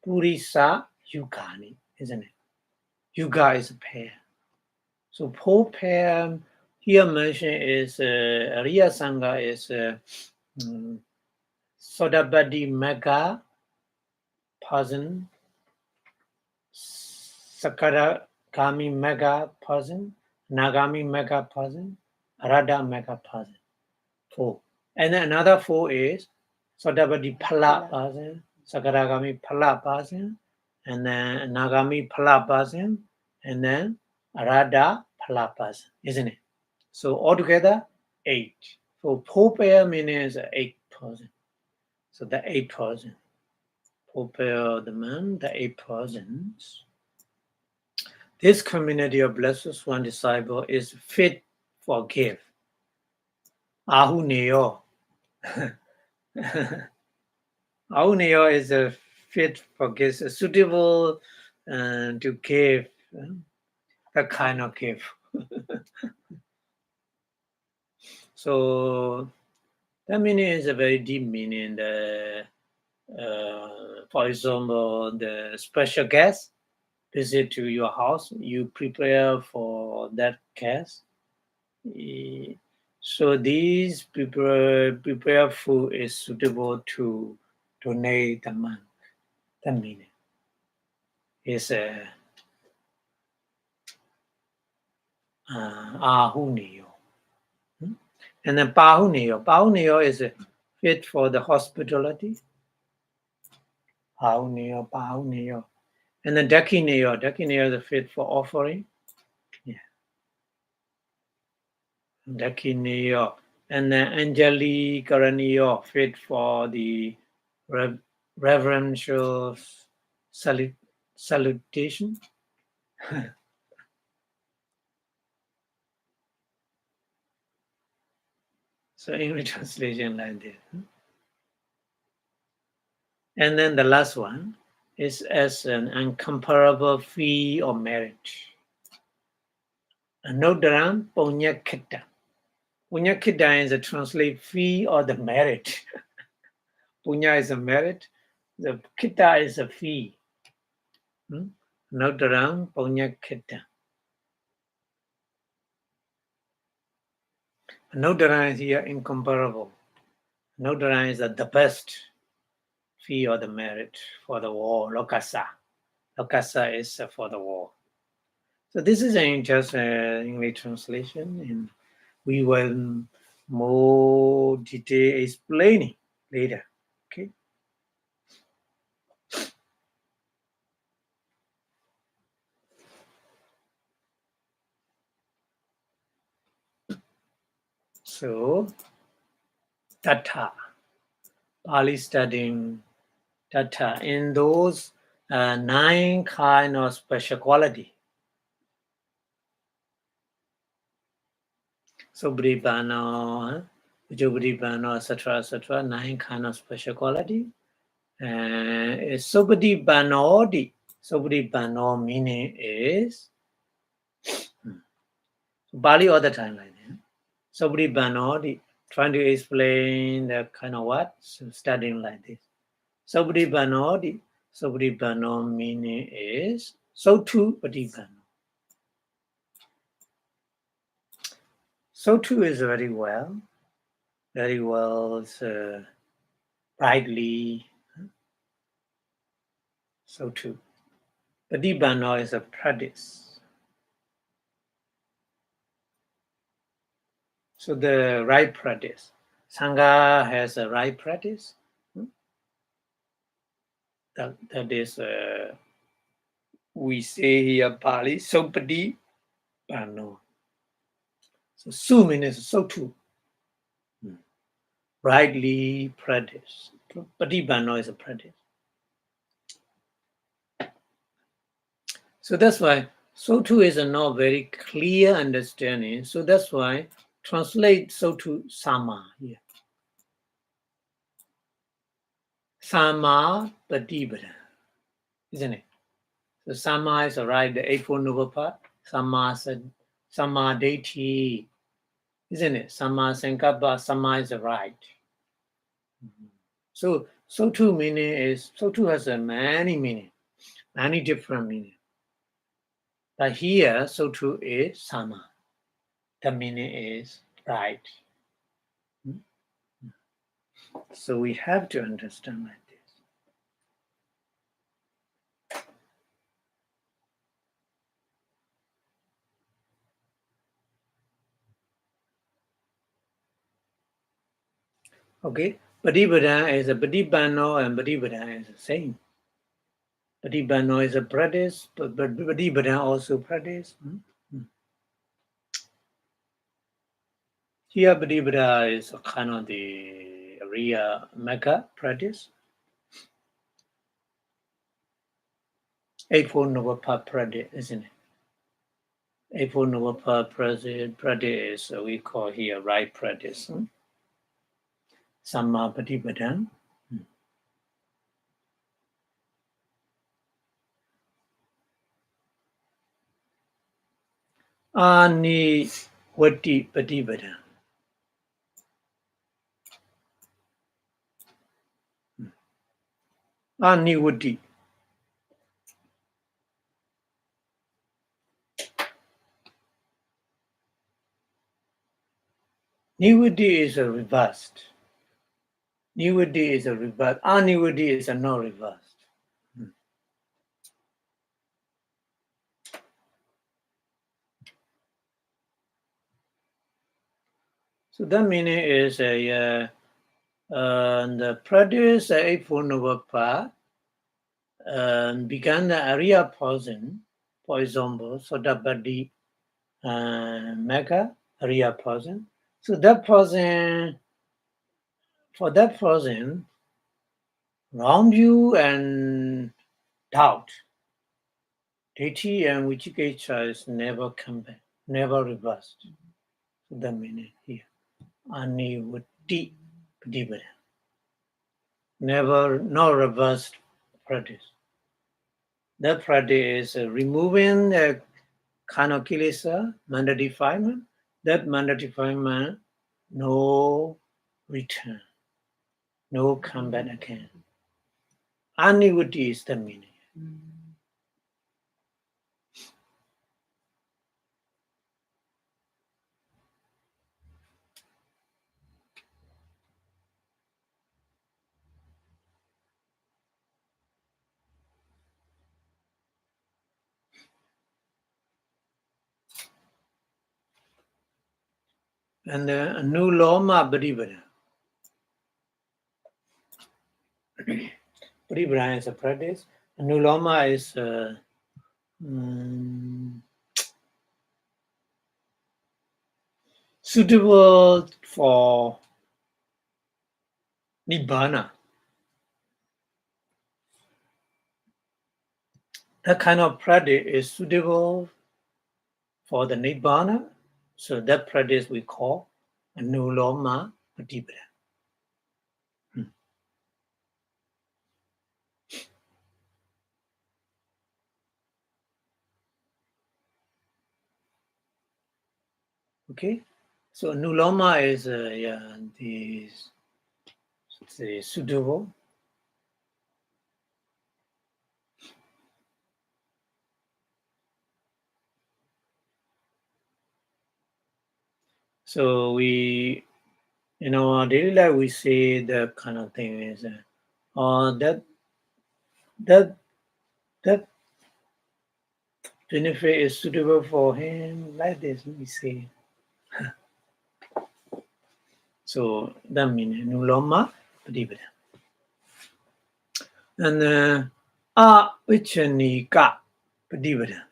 Purisa Yukani, isn't it? Yuga is a pair. So 4 pair here mentioned is Ariya Sangha is Sodabadi Mega person, Sakaragami Mega person, Nagami Mega person, Arada Mega person. 4. And then another 4 is Sodabadi Pala person, Sakaragami Pala person, and then Nagami Pala person, and then Arada Pala person, isn't it? So altogether 8. So 4 pair means 8 person. So the 8 person. 4 pair of the man, the 8 persons. This community of Blessed One disciple is fit for gift. Ahuneo. Ahuneo is a fit for kids, suitable to give, that kind of give. So that meaning is a very deep meaning. For example, the special guest visit to your house, you prepare for that guest. So these prepare food is suitable to donate the monk. That meaning is ahunio. And then pahunio. Pahunio is fit for the hospitality. Pahunio. And then dakinio is fit for offering. Yeah. Dakinio. And then angeli karanio fit for the reverential salutation. So English translation like this. And then the last one is as an incomparable fee or merit. Anodharam punya kitta. Punya kitta is a translate fee or the merit. Punya is a merit. The kitta is a fee. Anodharam punya kitta. Anodharam is here incomparable. Anodharam is the best fee or the merit for the war. Lokasa. Lokasa is for the war. So this is an just English translation, and we will more detail explaining later. Okay. So Tata, Pali studying Tata in those 9 kind of special quality. So Bribano, Jubribano, etc., 9 kind of special quality. Sobadi Banodi. Sobadi Bano meaning is Bali all the time like that. Sobadi Banodi, trying to explain the kind of what? So studying like this. Sobadi Bano meaning is so too Badibano. So too is very well, brightly. So too. Badibano is a practice. So the right practice. Sangha has a right practice. That is, we say here Pali, Sopadi Bano. So Su means so too. Rightly practice. Patibano is a practice. So that's why so too is a not very clear understanding. So that's why translate so to Sama here. Sama Patibana, isn't it? So Sama is right, the Eightfold Noble Path. Sama Deity, isn't it? Sama Sankappa, Sama is right. So too meaning is, so too has a many meaning, many different meaning. But here, so too is Sama. The meaning is right. So we have to understand like this. Okay, Patibana is a Patibano and Patibana is the same. Patibano is a practice, but Patibana also practice. Here Patibana is a kind of the real mega practice. Eightfold Noble Path practice, isn't it? Eightfold Noble Path practice we call here right practice. Samma Patipadana. Ani Vati Patipadana. Ani Vati. Nivati is a reversed. Nivati is a reversed. Anivati is a no reversed. So that meaning is the practice Eightfold Noble Path began the Arya person, for example, Sotapatti Mega Arya person. So that person, for that person, wrong view and doubt, Ditti and Vichikiccha is never come back, never reversed. So that meaning here. Anivati Patipada. Never, no reversed practice. That practice is removing the Kano Kilesa, Manda defilement. That Manda defilement, no return, no comeback again. Anivati is the meaning. And the Anuloma Badipada. Badipada is a practice. Anuloma is suitable for Nibbana. That kind of practice is suitable for the Nibbana. So that practice we call Anuloma Patipada. Okay, so Anuloma is the suitable. So we, in our daily life, we say that kind of thing is that benefit is suitable for him, like this we say. So that means Anuloma Patipada. And Avichanika Patipada.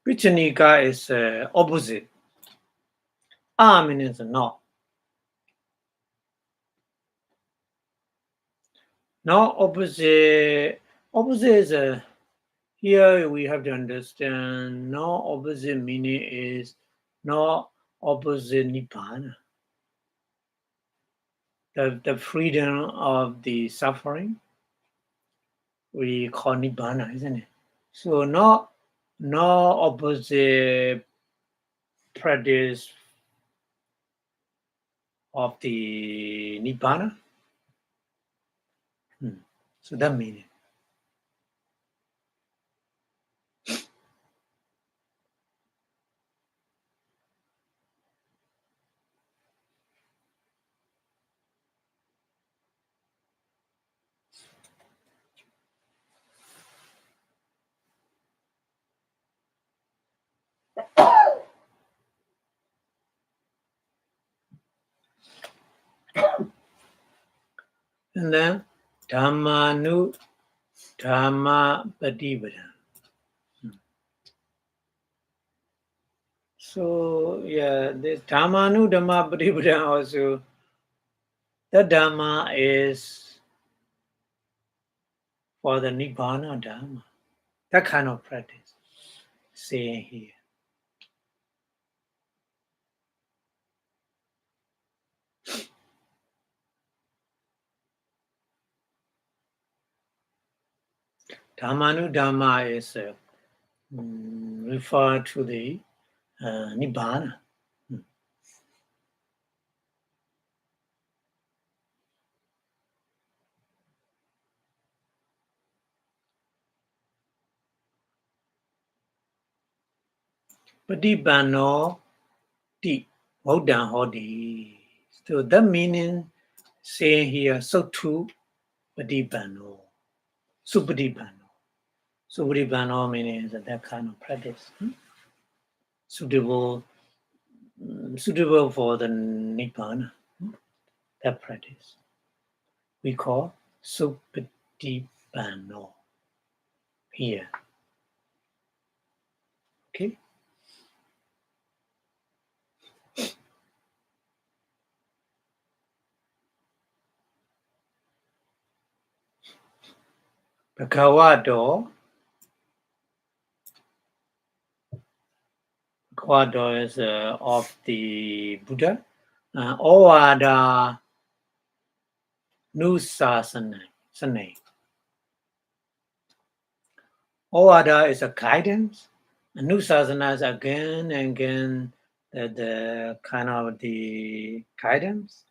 Vichanika is opposite. Means not. Not opposite. Opposite is here we have to understand. No opposite meaning is not opposite Nibbana. The freedom of the suffering we call Nibbana, isn't it? So no opposite practice of the Nibbana. So that meaning. And then Dhamma Patipada. So yeah, this Dhamma Patipada also, the Dhamma is for the Nibbana Dhamma. That kind of practice, saying here. Dhammanu Dhamma is referred to the Nibbana. Patibano ti Buddha hodi. So that meaning saying here, so too Patibano. Supatibano. Supatibano meaning that kind of practice. Suitable for the Nibbana. That practice. We call Supatibano here. Okay? Bhagavato is of the Buddha. Ovada Nusasana. Ovada is a guidance. Nusasana is again and again the kind of the guidance.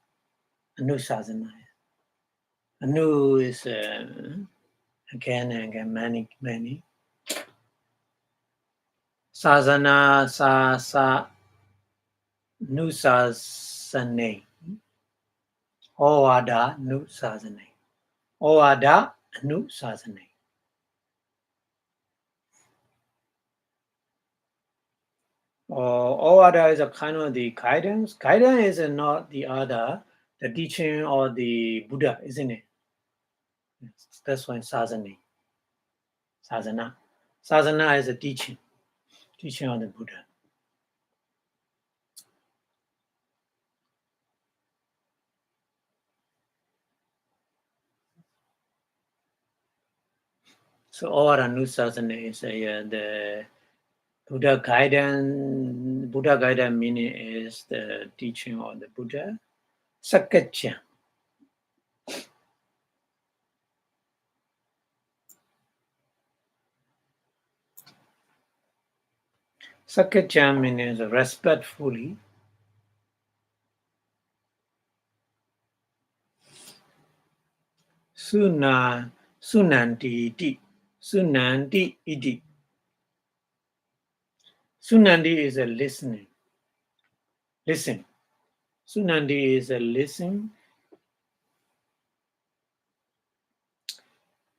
Nusasana. Anu is again and again many. Sasana sa Nusasane. Ovada Nusasane. Ovada Nusasane. Ovada is a kind of the guidance. Guidance is not the teaching of the Buddha, isn't it? That's why Sasana. Sasana is a teaching of the Buddha. So Ovada Nusasana is the Buddha guidance. Buddha guidance meaning is the teaching of the Buddha. Sakacca. Sakacca means respectfully. Sunanti iti. Sunandi is a listening. Listen. Sunandi is a listen.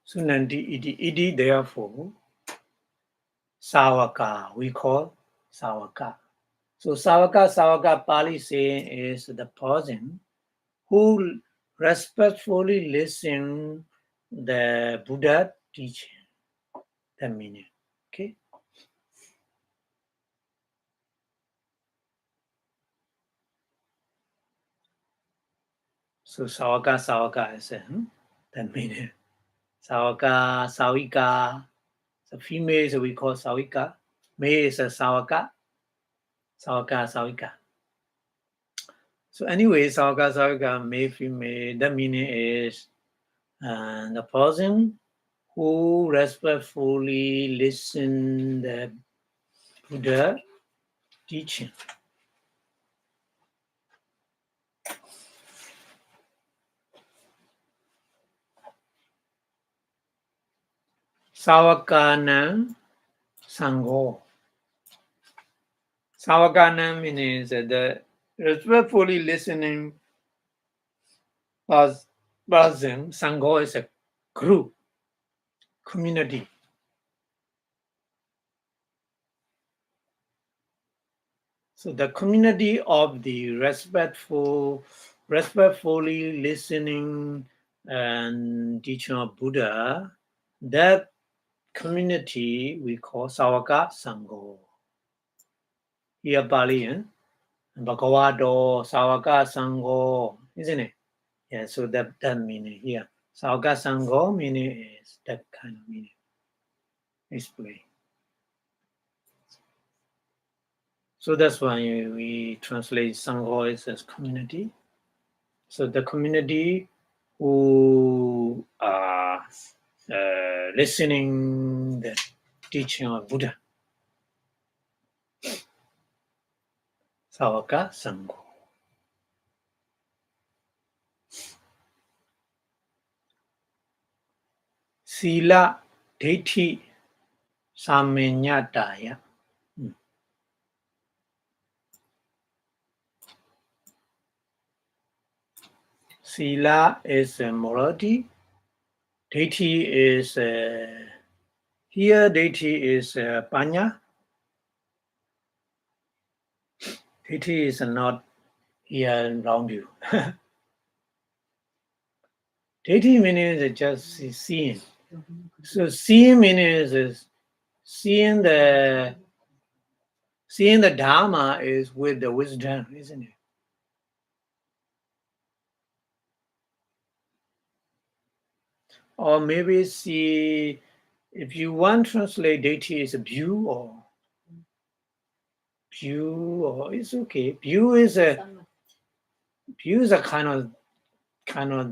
Sunandi iti, therefore, Sawaka, we call Sawaka. So Sawaka Pali saying is the person who respectfully listen the Buddha teaching. The meaning. Okay. So Sawaka is the meaning. Sawika. So female is we call Sawika. Male is a Sawaka. Sawika. So anyway, Sawaka, male, female, the meaning is the person who respectfully listen the Buddha teaching. Sawakana Sangho. Sawakana means the respectfully listening person. Sangho is a group, community. So the community of the respectfully listening and teaching of Buddha, that community we call Sawaka Sangho. Here Pali, Bhagavato, Sawaka Sangho, isn't it? Yeah, so that meaning here. Sāvaka Sangho meaning is that kind of meaning. Explain. So that's why we translate Sangho as community. So the community who are listening the teaching of Buddha. Sāvaka Sangho. Sila Daithi Saminyataya. Sila is morality. Daithi is here. Daithi is panya. Daithi is not here around you. Daithi means just seeing. So seeing means seeing the Dharma is with the wisdom, isn't it? Or maybe see, if you want to translate deity is a view or it's okay. View is a kind of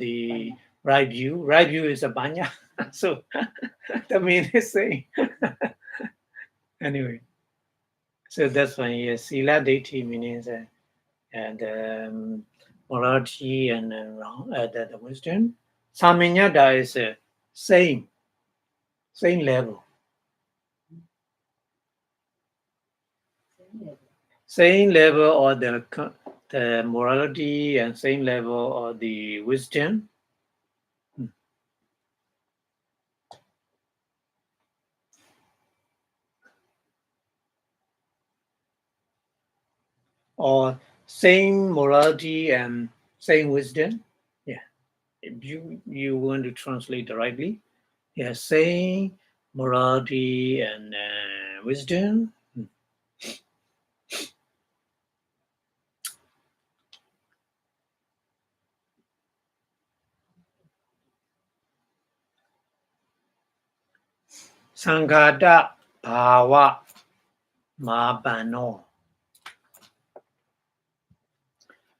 the right view. Right view is a banya. So the meaning is saying anyway. So that's why yes, sila deity means and morality and the wisdom. Saminyata is same level. Same level or the morality and same level or the wisdom. Or same morality and same wisdom. Yeah. If you want to translate rightly. Yeah, same morality and wisdom. Sanghata bhava mabano.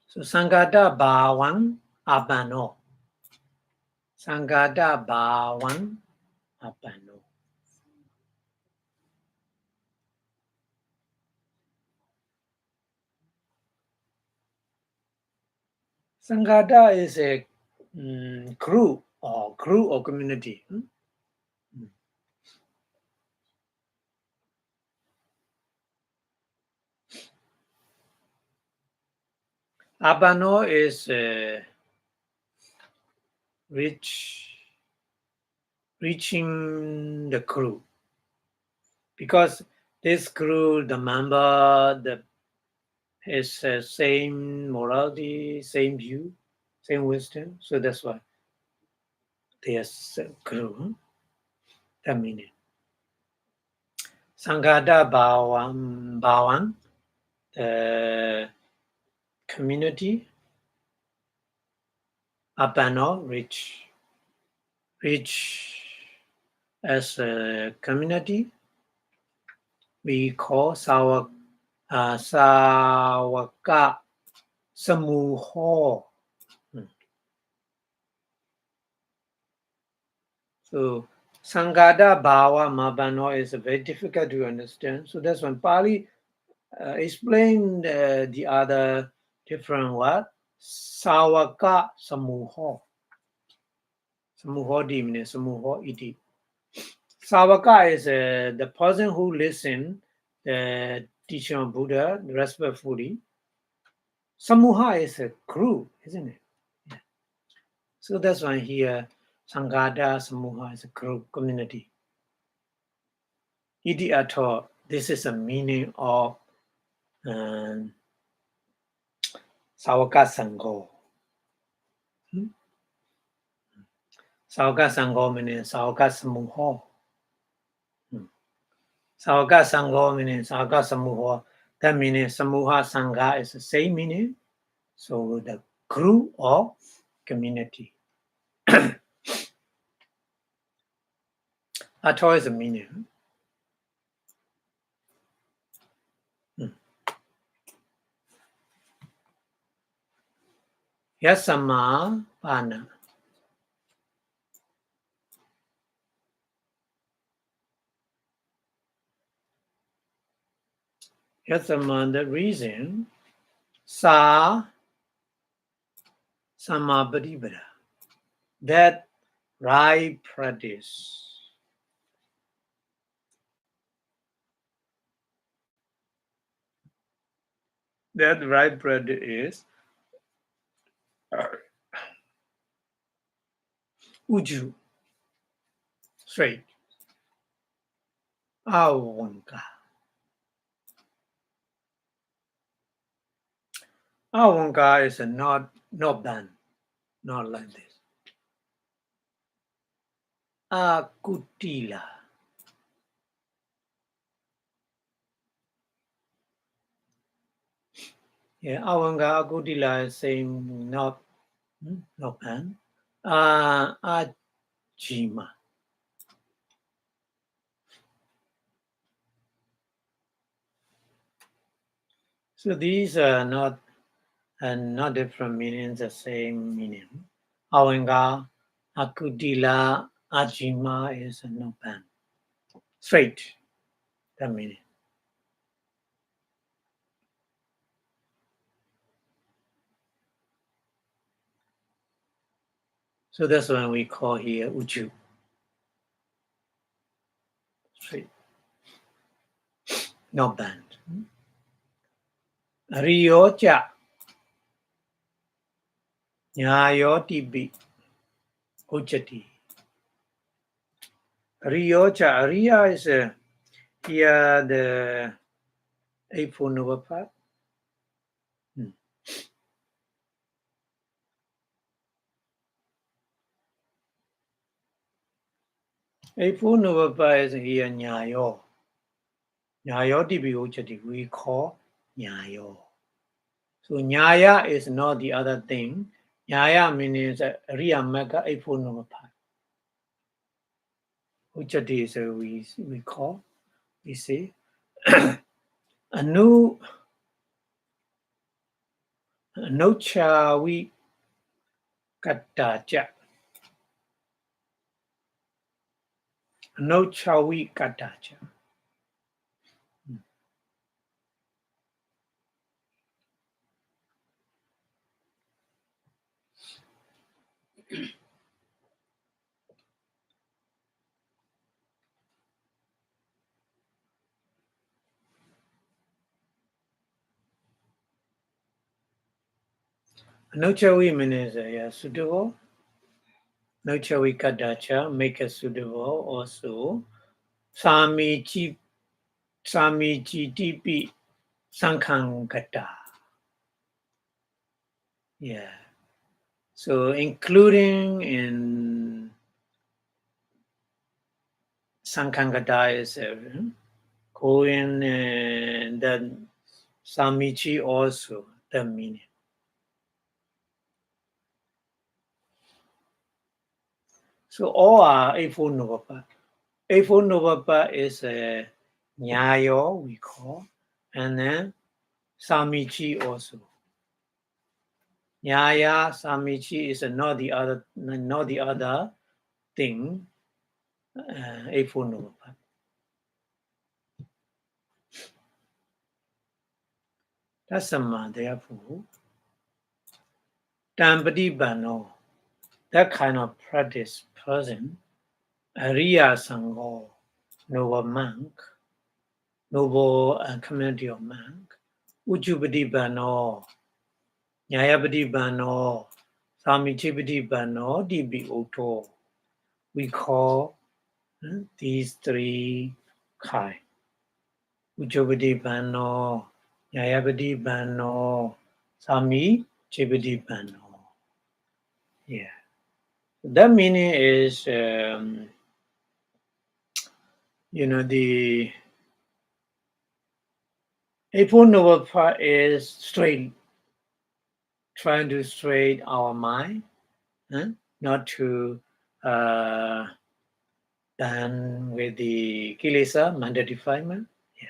So Sanghata bhavan abano. Sanghata bhavan abano. Sanghata is a group or community. Abano is reaching the crew, because this crew, the member, is same morality, same view, same wisdom. So that's why there's crew. That meaning. Sanghata bhavan, the community. Abano, reach as a community. We call Sāvaka Samuho. So Sanghata Bhava Mabano is very difficult to understand. So that's when Pali explained the other different word. Sāvaka Samuho. Samuho means Samuho iti. Sāvaka is the person who listens the teaching of Buddha respectfully. Samuha is a crew, isn't it? Yeah. So that's why here Sanghata Samuha is a crew, community. Iti ato, this is a meaning of Sāvaka Sangho. Sāvaka Sangho meaning Sāvaka Samuha. Sāvaka Sangho meaning Sāvaka Samuha. That meaning Samuha Sangha is the same meaning. So the crew or community. Ato is a meaning. Yasama Pana. Yasama, the reason. Sa Samabadibara. That right practice. That right practice is Uju. Straight. Awanka. Awanka is a not band. Not like this. Akutila. Yeah, Awanga Akutila is saying not band. Ajima. So these are not different meanings, the same meaning. Awanga Akutila Ajima is a no band. Straight. That meaning. So that's what we call here Uju. Straight. No band. Ryocha. Nyayoti Uchati. Ryocha. Riya is here the Eightfold Noble Path. Eightfold Noble Path is here Nyayo. Nyayo Tibi Uchati. We call Nyayo. So Nyaya is not the other thing. Nyaya means Riya Magga Eightfold Noble Path. Uchati is we call, we say. Anu Nochawi Katacha. Nochawi Katacha. Nochawi means suitable. Nochawi Katacha, make it suitable also. Sami Tipi Sankangata. Yeah. So including in Sankangata is going and then Samichi also the meaning. So all are Eightfold Noble Path. Eightfold Noble Path is Nyayo we call, and then Samichi also. Nyaya Samichi is not the other thing. Eightfold Noble Path. That's some therefore. Tambadi Bano, that kind of practice person, Ariya Sangho, noble monk, noble community of monk, Ujubadi Bano, Nyayabadi Bano, Samichibadi Bano, Dibi Oto. We call these three kind. Ujubadi Bano, Nyayabadi Bano, Samichibadi Bano. Yeah. That meaning is, the Eightfold Noble Path is straight, trying to straighten our mind, not to done with the kilesa, mental defilement. Yeah.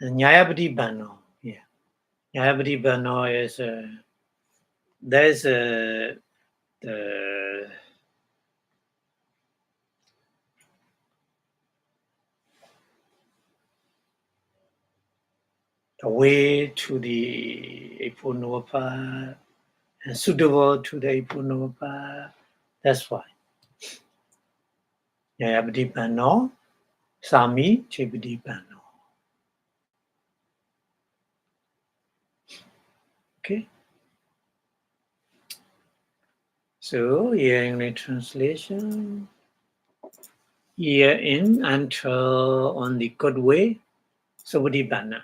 And Nyayapatibano. Yeah. Nyayapatibano is there's the way to the Ipunova and suitable to the Ipunova. That's why. Nyayapatibano, Sami Chipatibano. Okay. So here in the translation, here in until on the good way, Subhadipana,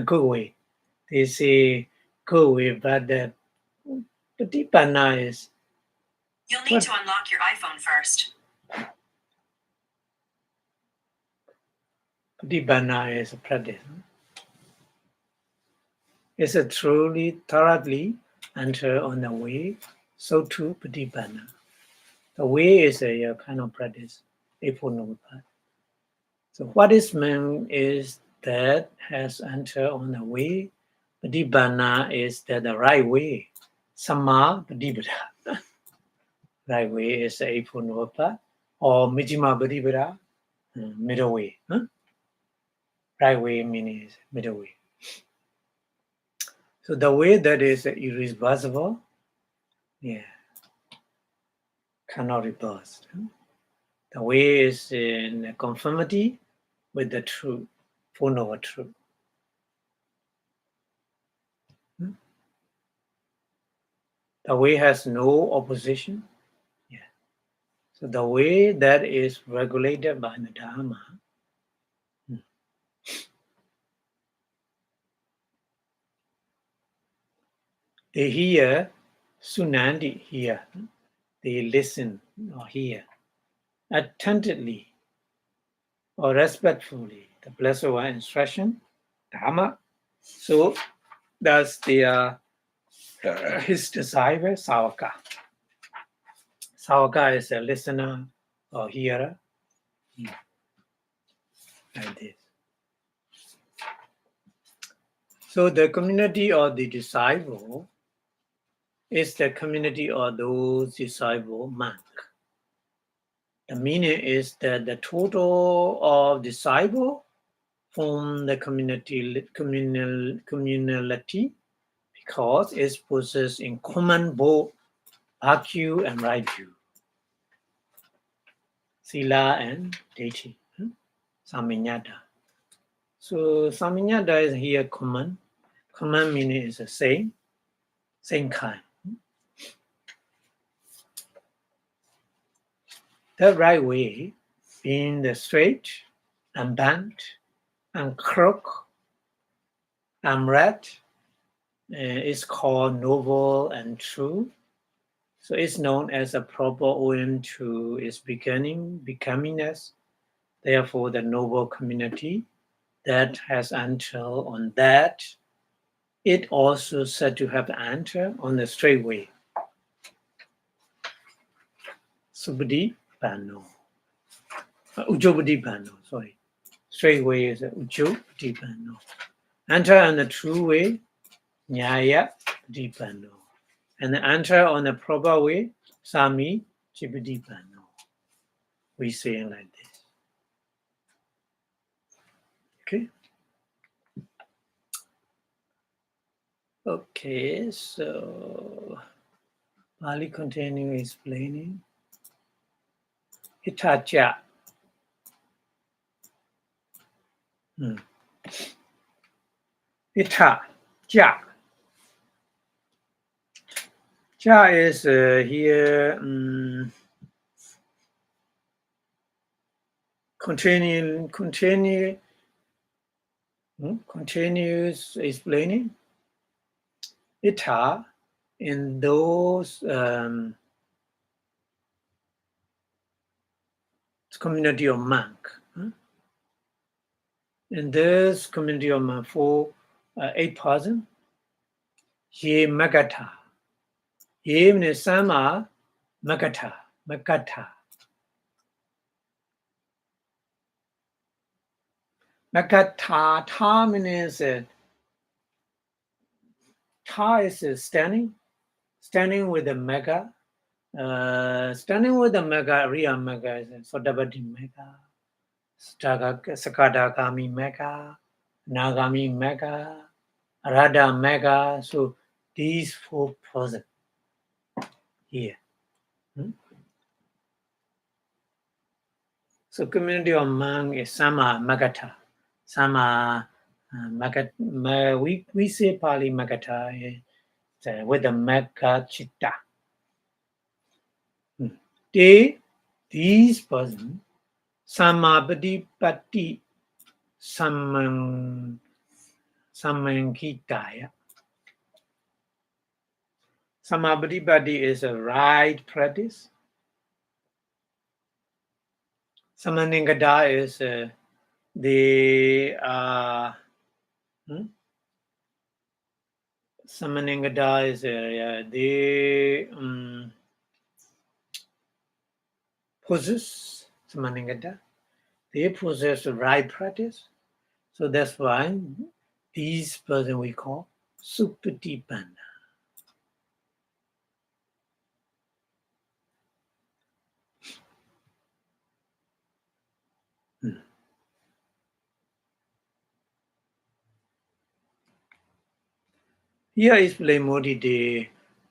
good way. They say good way, but the Patipana is. You'll need to unlock your iPhone first. Patipana is a practice. It's a truly, thoroughly enter on the way, so too Patipana. The way is a kind of practice, Eponopad. So what is meant is that has entered on the way. Patipana is that the right way. Sama Patipada. Right way is Eponopad or Mijima Patipada, middle way. Huh? Right way meaning is middle way. So the way that is irreversible, yeah, cannot reverse. The way is in conformity with the truth, full of truth. The way has no opposition. Yeah. So the way that is regulated by the Dharma. They hear, Sunandi hear, they listen or hear attentively or respectfully the Blessed One instruction, Dharma. So that's his disciple, Savaka. Savaka is a listener or hearer. Like this. So the community of the disciple is the community of those disciple monk. The meaning is that the total of disciple form the community because it possesses in common both virtue and right view, sila and deity, saminyata. So saminyata is here common. Common meaning is the same kind. The right way, being the straight and bent and crook and red, is called noble and true. So it's known as a proper owing to its becomingness. Therefore, the noble community that has entered on that, it also said to have entered on the straight way. Subhadi Bano. Ujjobadi Bano, sorry. Straight way is Ujjobadi Bano. Enter on the true way, Nyaya Dipano. And enter on the proper way, Sami Chibadipano. We say it like this. Okay. Okay, so Pali continue explaining. Itacha. Ita, ja. Ja is here continues explaining. Ita in those community of monk. In this community of monk, 8,000, ye magata. Ye means sama magata. Magata, ta means ta is standing with the mega. Standing with the mega, Riya mega is Sodabadi mega, Sakadagami mega, Nagami mega, Radha mega. So these 4 persons here. So community of monk is Sama Magata. Sama Magata. We say Pali Magata with the Magachita. These persons, Samabadipati Samankitaya. Samabadipati is a right practice. Samaningada is Samaningada is they possess Samaningada. They possess the right practice. So that's why these person we call Supatipanna. Here is Modi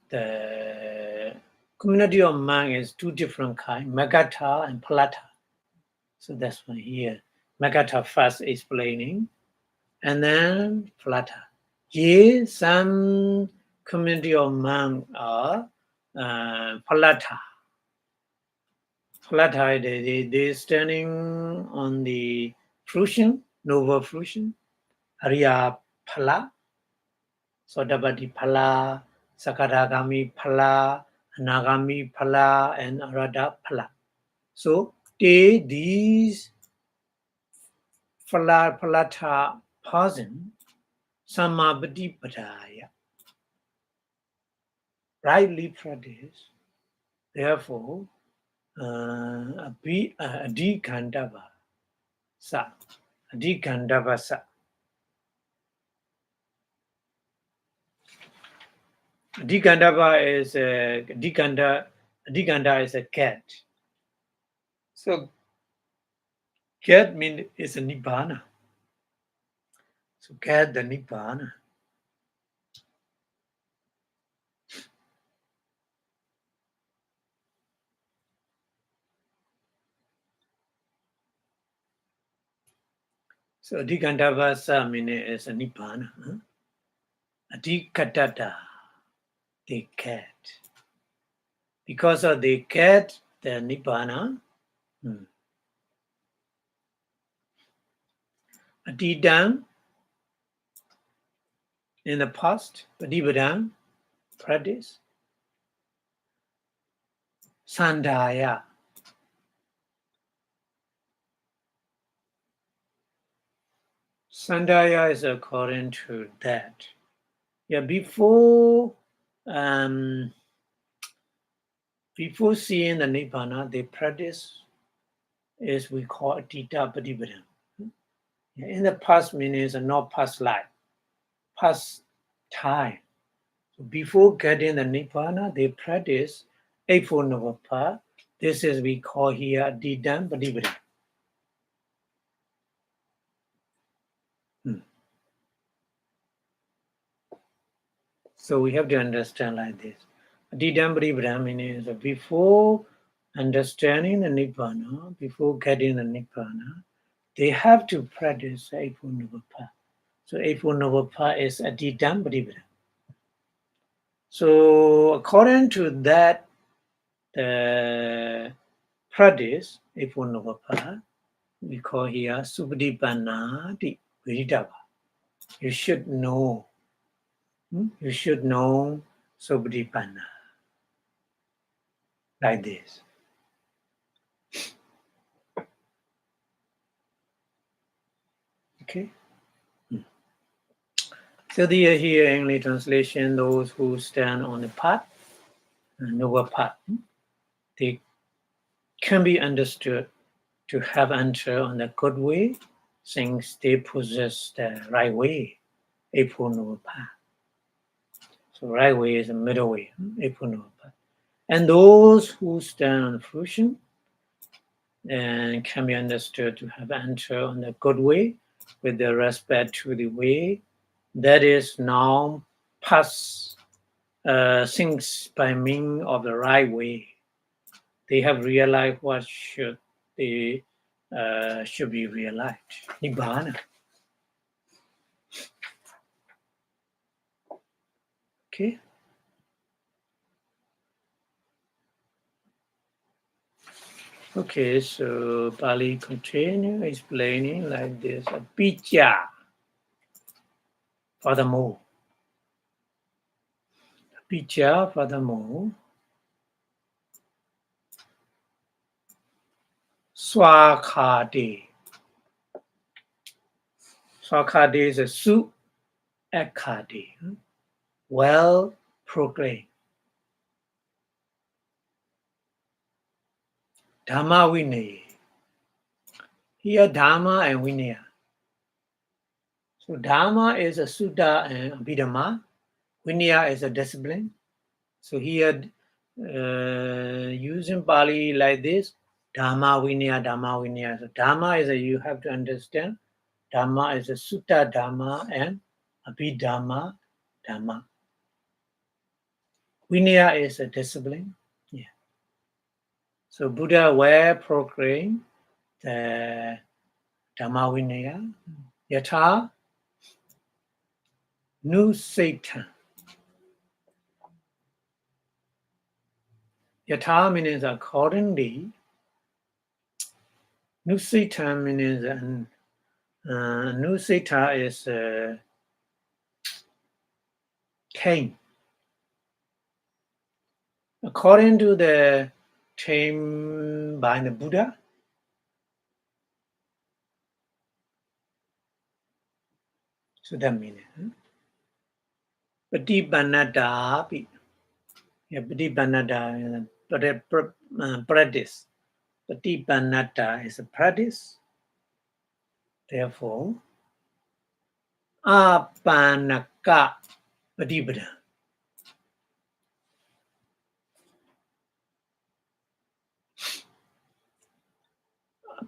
the community of monk is 2 different kinds, Magata and Palata. So that's why here Magata first explaining, and then Palata. Here some community of monk are Palata. Palata, they standing on the fruition, noble fruition, Arya Phala. Sodabadi Phala, Sakadagami Phala, Anagami Phala, and Arada Phala. So these Palata person, Samabadi Padaya, rightly practice, therefore, Adhikandava Sa, Adhikandava Sa. Adhikandava is Adhikanda is a cat. So cat means is a Nibbana. So cat the Nibbana. So Adhikandavasa means is a Nibbana. Adhikatata, the cat. Because of the cat, the Nibbana. Adidam, in the past, Padibadam, practice. Sandaya. Sandaya is according to that. Yeah, before seeing the Nibbana, the practice is we call Adita Padibadam. In the past means not past life, past time. So before getting the Nibbana, they practice Eightfold Noble Path. This is we call here Adidam Padibadam. So we have to understand like this. Adidam Padibadam means before understanding the Nibbana, before getting the Nibbana, they have to practice Eightfold Noble Path. So Eightfold Noble Path is Adidam Padibadam. So according to that, the practice, Eightfold Noble Path, we call here Supatipanna Viridava. You should know. You should know Supatipanna. Like this. Okay. So the here English translation, those who stand on the path, noble path, they can be understood to have entered on the good way since they possess the right way, Eightfold Noble Path. So right way is the middle way, Eightfold Noble Path. And those who stand on fruition and can be understood to have entered on the good way with the respect to the way that is now past things by means of the right way. They have realized what should be realized. Nibbana. Okay. Okay, so Pali continue explaining like this. Abhidhamma. Furthermore. Abhidhamma, furthermore. Swakhati. Swakhati is a su akati. Well proclaimed. Dhamma Vinaya. Here Dhamma and Vinaya. So Dhamma is a Sutta and Abhidhamma. Vinaya is a discipline. So here using Pali like this, Dhamma Vinaya, Dhamma Vinaya. So Dhamma is you have to understand. Dhamma is a Sutta Dhamma and Abhidhamma Dhamma. Vinaya is a discipline. Yeah. So Buddha well proclaimed the Dhamma Vinaya. Yatha Nu Satan. Yatha means accordingly. Nu Satan means Nu Sita is came. According to the term by the Buddha, so that means Patipanada. Yeah, Patipanada is practice. Patipanada is a practice. Therefore, Apanaka Patipada.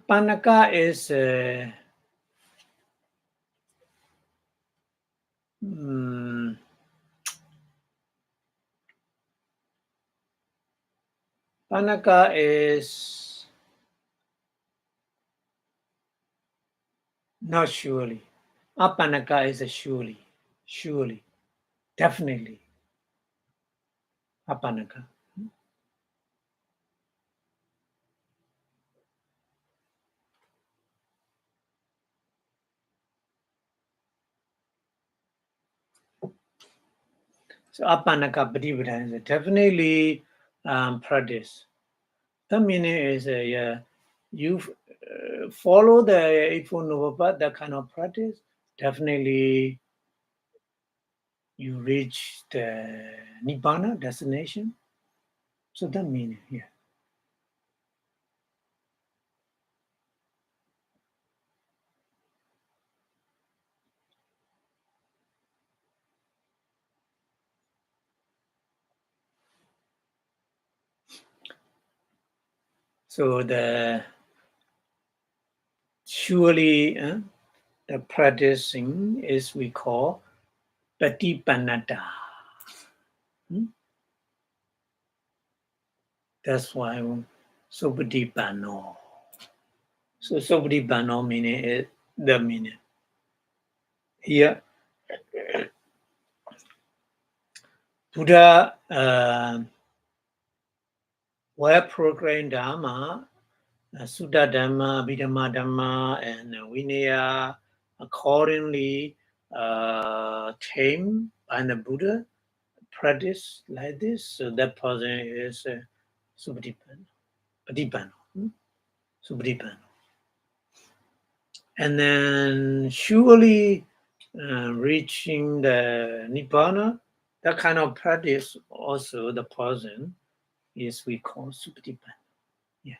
Panaka is Panaka is not surely. Apanaka is a surely, definitely. Apanaka. So Apanaka Patipada is definitely practice. The meaning is you follow the Eightfold Noble Path, that kind of practice, definitely you reach the Nibbana destination. So that meaning here. So the surely the practicing is we call Patipanada. That's why Subhadipano. So Subhadipano meaning is the meaning. Here, Buddha well proclaimed Dhamma, Sutta Dhamma, Abhidhamma Dhamma, and Vinaya accordingly came by the Buddha practice like this. So that person is Subhadipano. Subhadipano. And then surely reaching the Nibbana, that kind of practice also the person is we call Subhadipano. Yeah.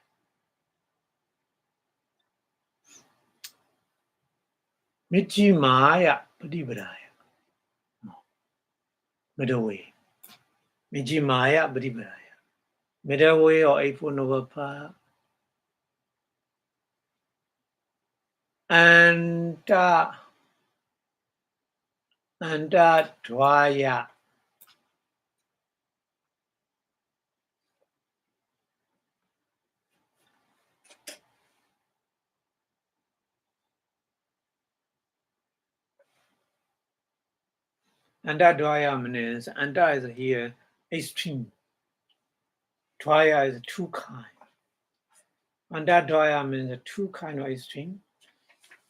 Mijimaya Padipadaya. Middle way. Mijimaya Padipadaya. Middle way or Eightfold Noble Path. Anta Dvaya. Anta Dvaya means Anta is here extreme. Dvaya is two kind. Anta Dvaya means two kind of extreme.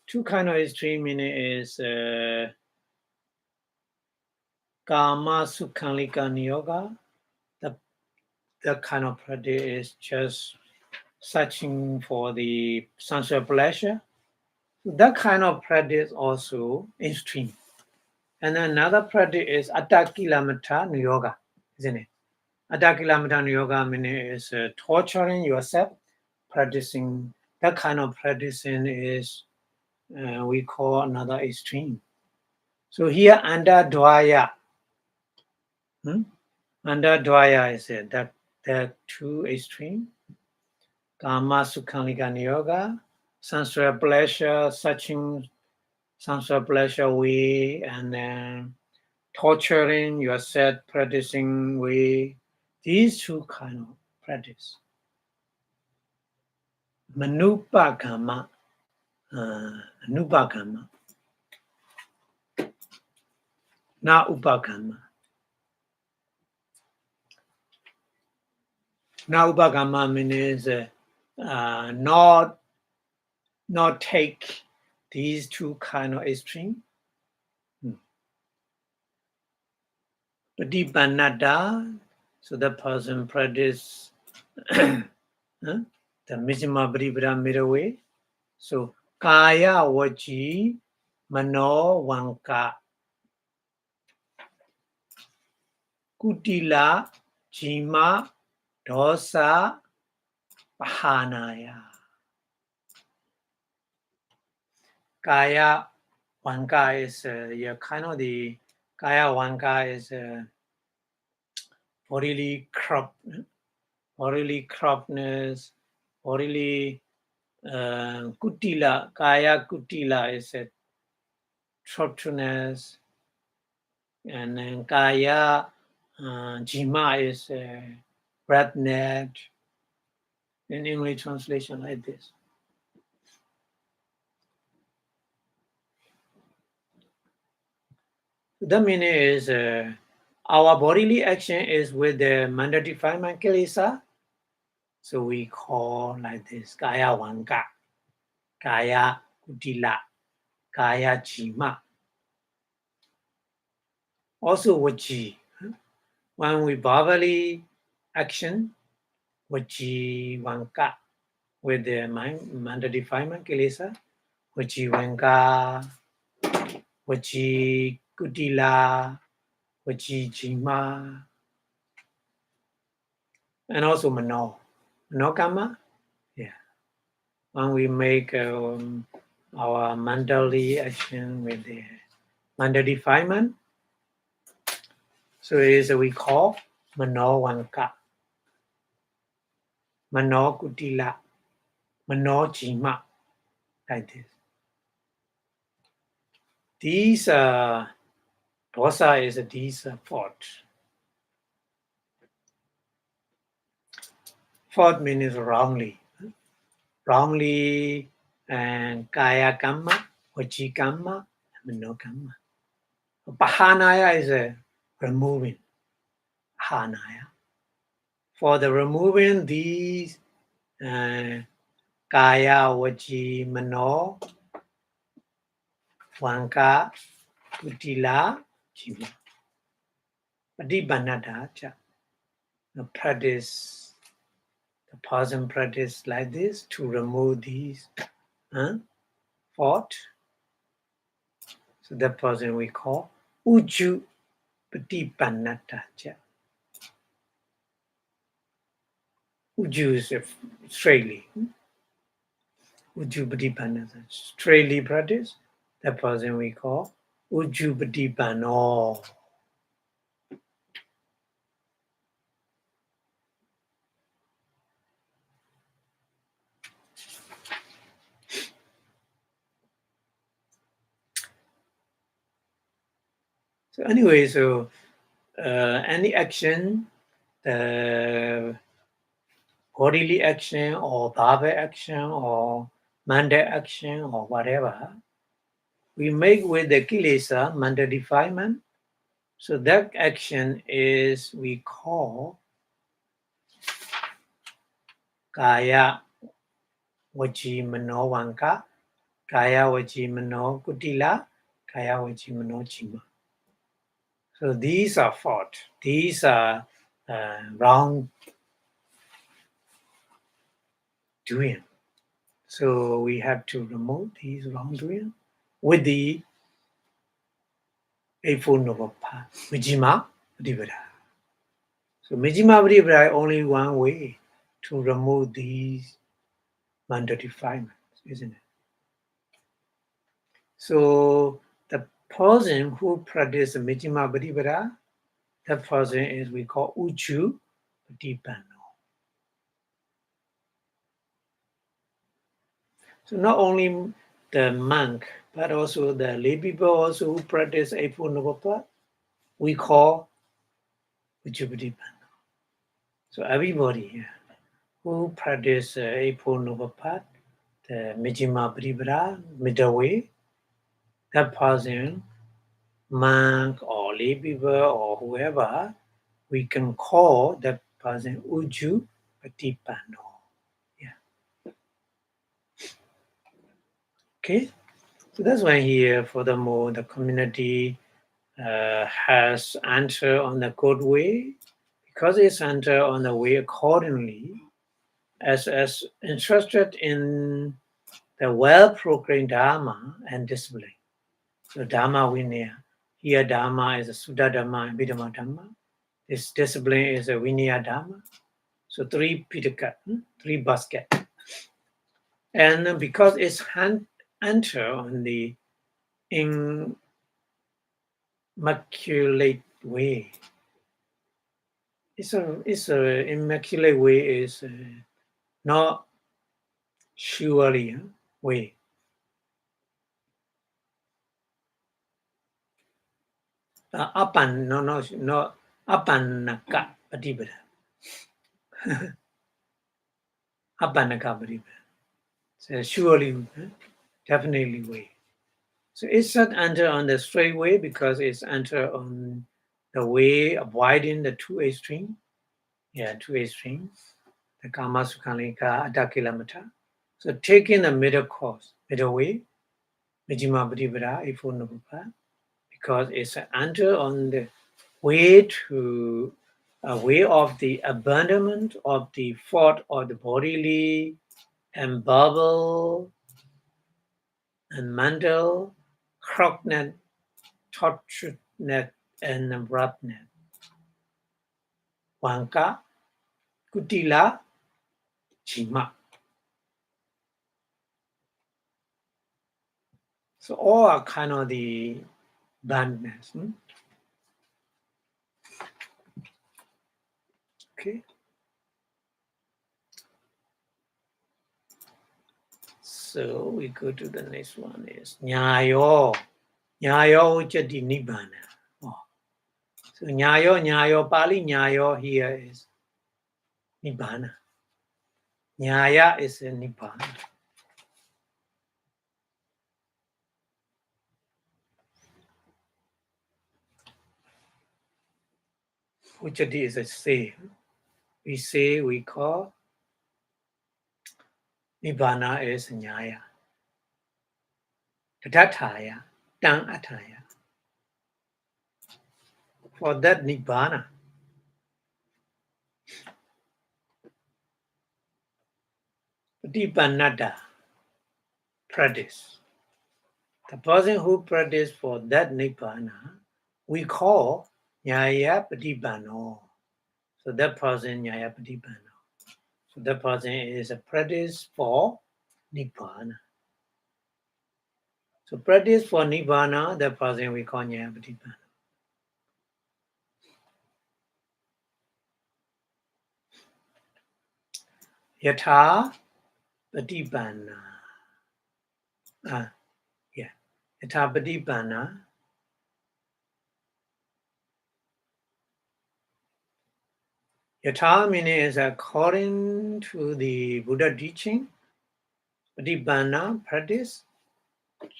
Two kind of extreme meaning is Kama Sukhalika Niyoga. The kind of practice is just searching for the sensual pleasure. That kind of practice also extreme. And another practice is Attakilamata Yoga, isn't it? Attakilamata Yoga meaning is torturing yourself, practicing. That kind of practicing is we call another extreme. So here under Dvaya, under Dvaya is that there two extreme. Kama Sukhalika Yoga, sensual pleasure, searching sensual pleasure way, and then torturing yourself, practicing way. These two kind of practice. Manupagama, Anupagama, not Upagama. Now Upagama means not take these two kind of extreme. Patipanada, so the person practice the Mishima Paripara middle way. So Kaya Vaji Mano Vanka Kutila Jima Dosa Pahanaya. Kaya Vanka is kind of the Kaya Vanka is bodily croppedness, bodily Kutila, Kaya Kutila is a throatfulness, and then Kaya Jima is breath net. In English translation like this. The meaning is our bodily action is with the manda defilement kilesa. So we call like this Kaya Vanka, Kaya Kutila, Kaya Jima. Also Vaji. When we bodily action, Vaji Vanka with the manda defilement kilesa, Vaji Vanka, Vaji Kutila, Vaji Jima, and also Mano. Manokama, yeah. When we make our mentally action with the mental defilement, so it is we call Mano Vanka, Mano Kutila, Mano Jima, like this. These dosa is these fault. Fault means wrongly. Wrongly and kaya kamma, vachi kamma, mano kamma. Pahanaya is removing. Pahanaya. For the removing these kaya, vachi, mano, vanka, kutila, jima. Patipanada. The practice, the person practice like this to remove these fault. So that person we call Uju Patipanada. Uju is straightly. Uju Patipanada. Straightly practice. That person we call Ujjupatipanno. So anyway, so any action, the bodily action or bhava action or manda action or whatever, we make with the kilesa, manda defilement. So that action is we call kaya vaci mano vanka, kaya vaci mano kutila, kaya vaci mano chima. So these are fault. These are wrong doing. So we have to remove these wrongdoing with the Eightfold Noble Path, Majjhima Patipata. So Majjhima Patipata is only one way to remove these mental defilements, isn't it? So the person who practices Majjhima Patipata, that person is we call Ujju Patipanno. So not only the monk, but also the lay people also who practice Eightfold Noble Path, we call Ujju Patipanno. So everybody here who practice Eightfold Noble Path, the Majjhima Patipata, middle way, that person, monk or lay people or whoever, we can call that person Ujju Patipanno. Yeah. Okay. So that's why here, furthermore, the community has entered on the good way, because it's entered on the way accordingly, as interested in the well-proclaimed Dharma and discipline. So Dharma Vinaya. Here Dharma is a Sutta Dhamma and Abhidhamma Dhamma. This discipline is a Vinaya Dhamma. So 3 pitaka, 3 basket. And because it's enter on the immaculate way. It's a immaculate way is not surely way. No, Apanaka Patipata. Apanaka Patipata. So surely, definitely way. So it's not enter on the straight way because it's enter on the way avoiding the 2 extreme. Yeah, 2 extremes. The Kama Sukhalika Adakilamata. So taking the middle course, middle way, Majjhima Patipata, Eightfold Noble Path, because it's enter on the way to a way of the abandonment of the thought of the bodily and bubble and mental crocknet, torturedness, and roughness. Vanka, Kutila, Chima. So all are kind of the bandness. Okay. So we go to the next one is Nyayo. Nyayo Ujjati Nibbana. Oh. So Nyayo, Pali Nyayo here is Nibbana. Nyaya is a Nibbana. Ujjati is a say. We call Nibbana is Nyaya. Tathaya, Tang Ataya. For that Nibbana, Patipanada practice. The person who practice for that Nibbana, we call Nyaya Patipanno. So that person Nyaya Patipanno. So that person is a practice for Nibbana. So practice for Nibbana, that person we call Abhidhamma. Yatha Patipana. Yatha Patipana. Yatha meaning is according to the Buddha teaching. Patipana practice.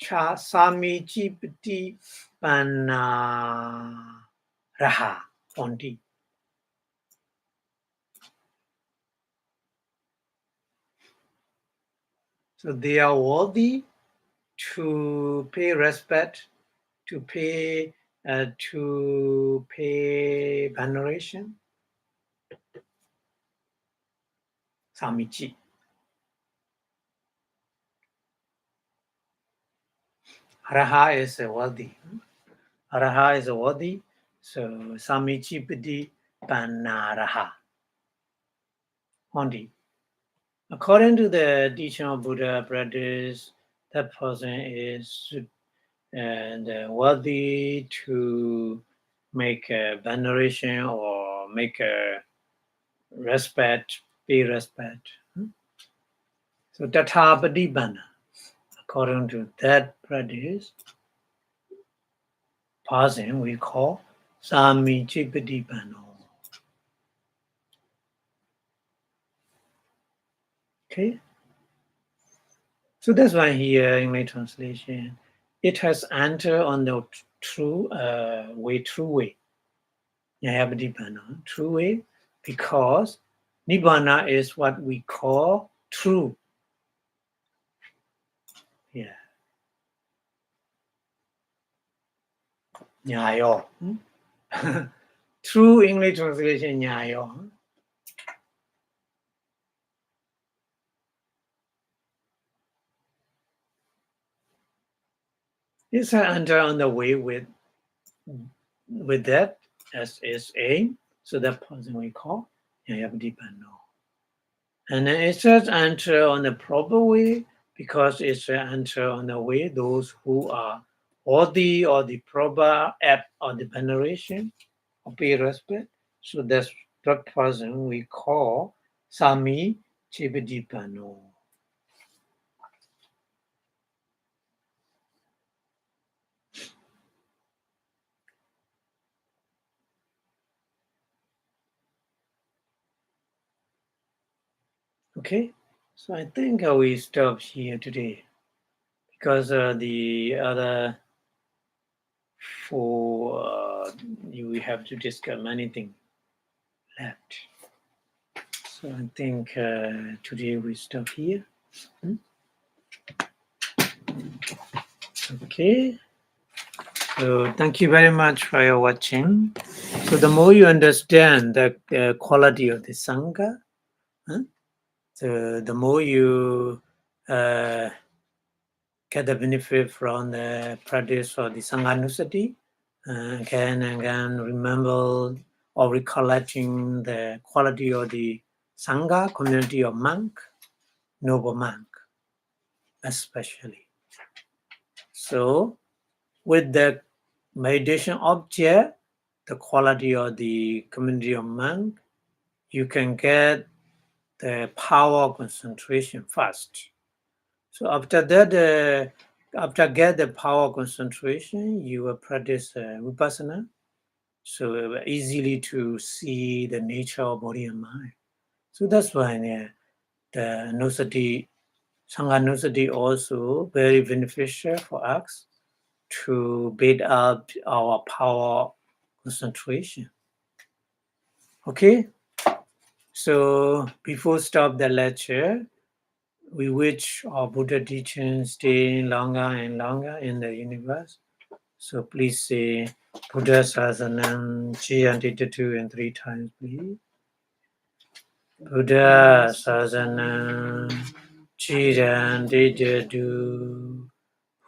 Samichi Patipana Raha Ponti. So they are worthy to pay respect, to pay veneration. Samichi. Araha is worthy. Araha is worthy. So Samichi Piti Panaraha. Hondi. According to the teaching of Buddha practice, that person is worthy to make a veneration or make a respect, pay respect. So Tatha Patipana. According to that practice, person we call Samichi Patipano. Okay, so that's why here in my translation, it has entered on the true way, true way. Nyayabhidhamma, true way, because Nibbana is what we call true. Yeah. Nyayo. True English translation, Nyayo. It's enter on the way with that as its aim. So that person we call Nyayabhidhamma. And then it says enter on the proper way because it's enter on the way those who are worthy or the proper act or the veneration or pay respect. So that's that person we call Sami Chibidipano. Okay, so I think we stop here today because the other four we have to discuss many things left. So I think today we stop here. Okay. So thank you very much for your watching. So the more you understand the quality of the Sangha, so the more you get the benefit from the practice of the Sanghanusati, can remember or recollecting the quality of the Sangha, community of monk, noble monk, especially. So with the meditation object, the quality of the community of monk, you can get the power of concentration first. So after that, after get the power of concentration, you will practice Vipassanā. So easily to see the nature of body and mind. So that's why the Nusati, Sangha Nusati also very beneficial for us to build up our power concentration. Okay, so before stop the lecture, we wish our Buddha teachings stay longer and longer in the universe. So please say Buddha Sasanam Chiyanti 2 and 3 times, please. Buddha Sasanam Chiyanti 2.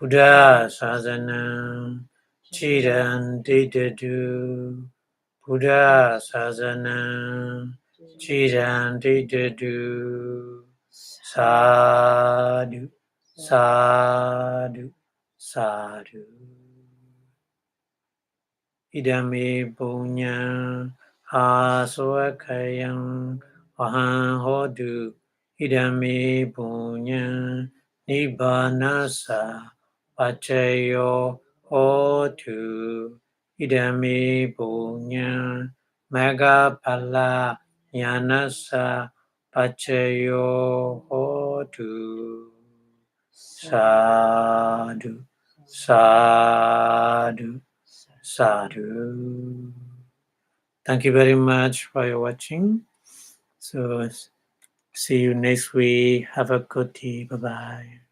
Buddha Sasanam Chiyanti 2. Buddha Sasanam Chiyanti 2. Sadhu, sadhu, sadhu. Idame punya aswakayang aham hodu. Idame punya nibbanasa pacayo hotu. Idame punya magapala nyanasa pacayo hotu. Sadhu, sadhu, sadhu. Thank you very much for your watching. So see you next week. Have a good day. Bye-bye.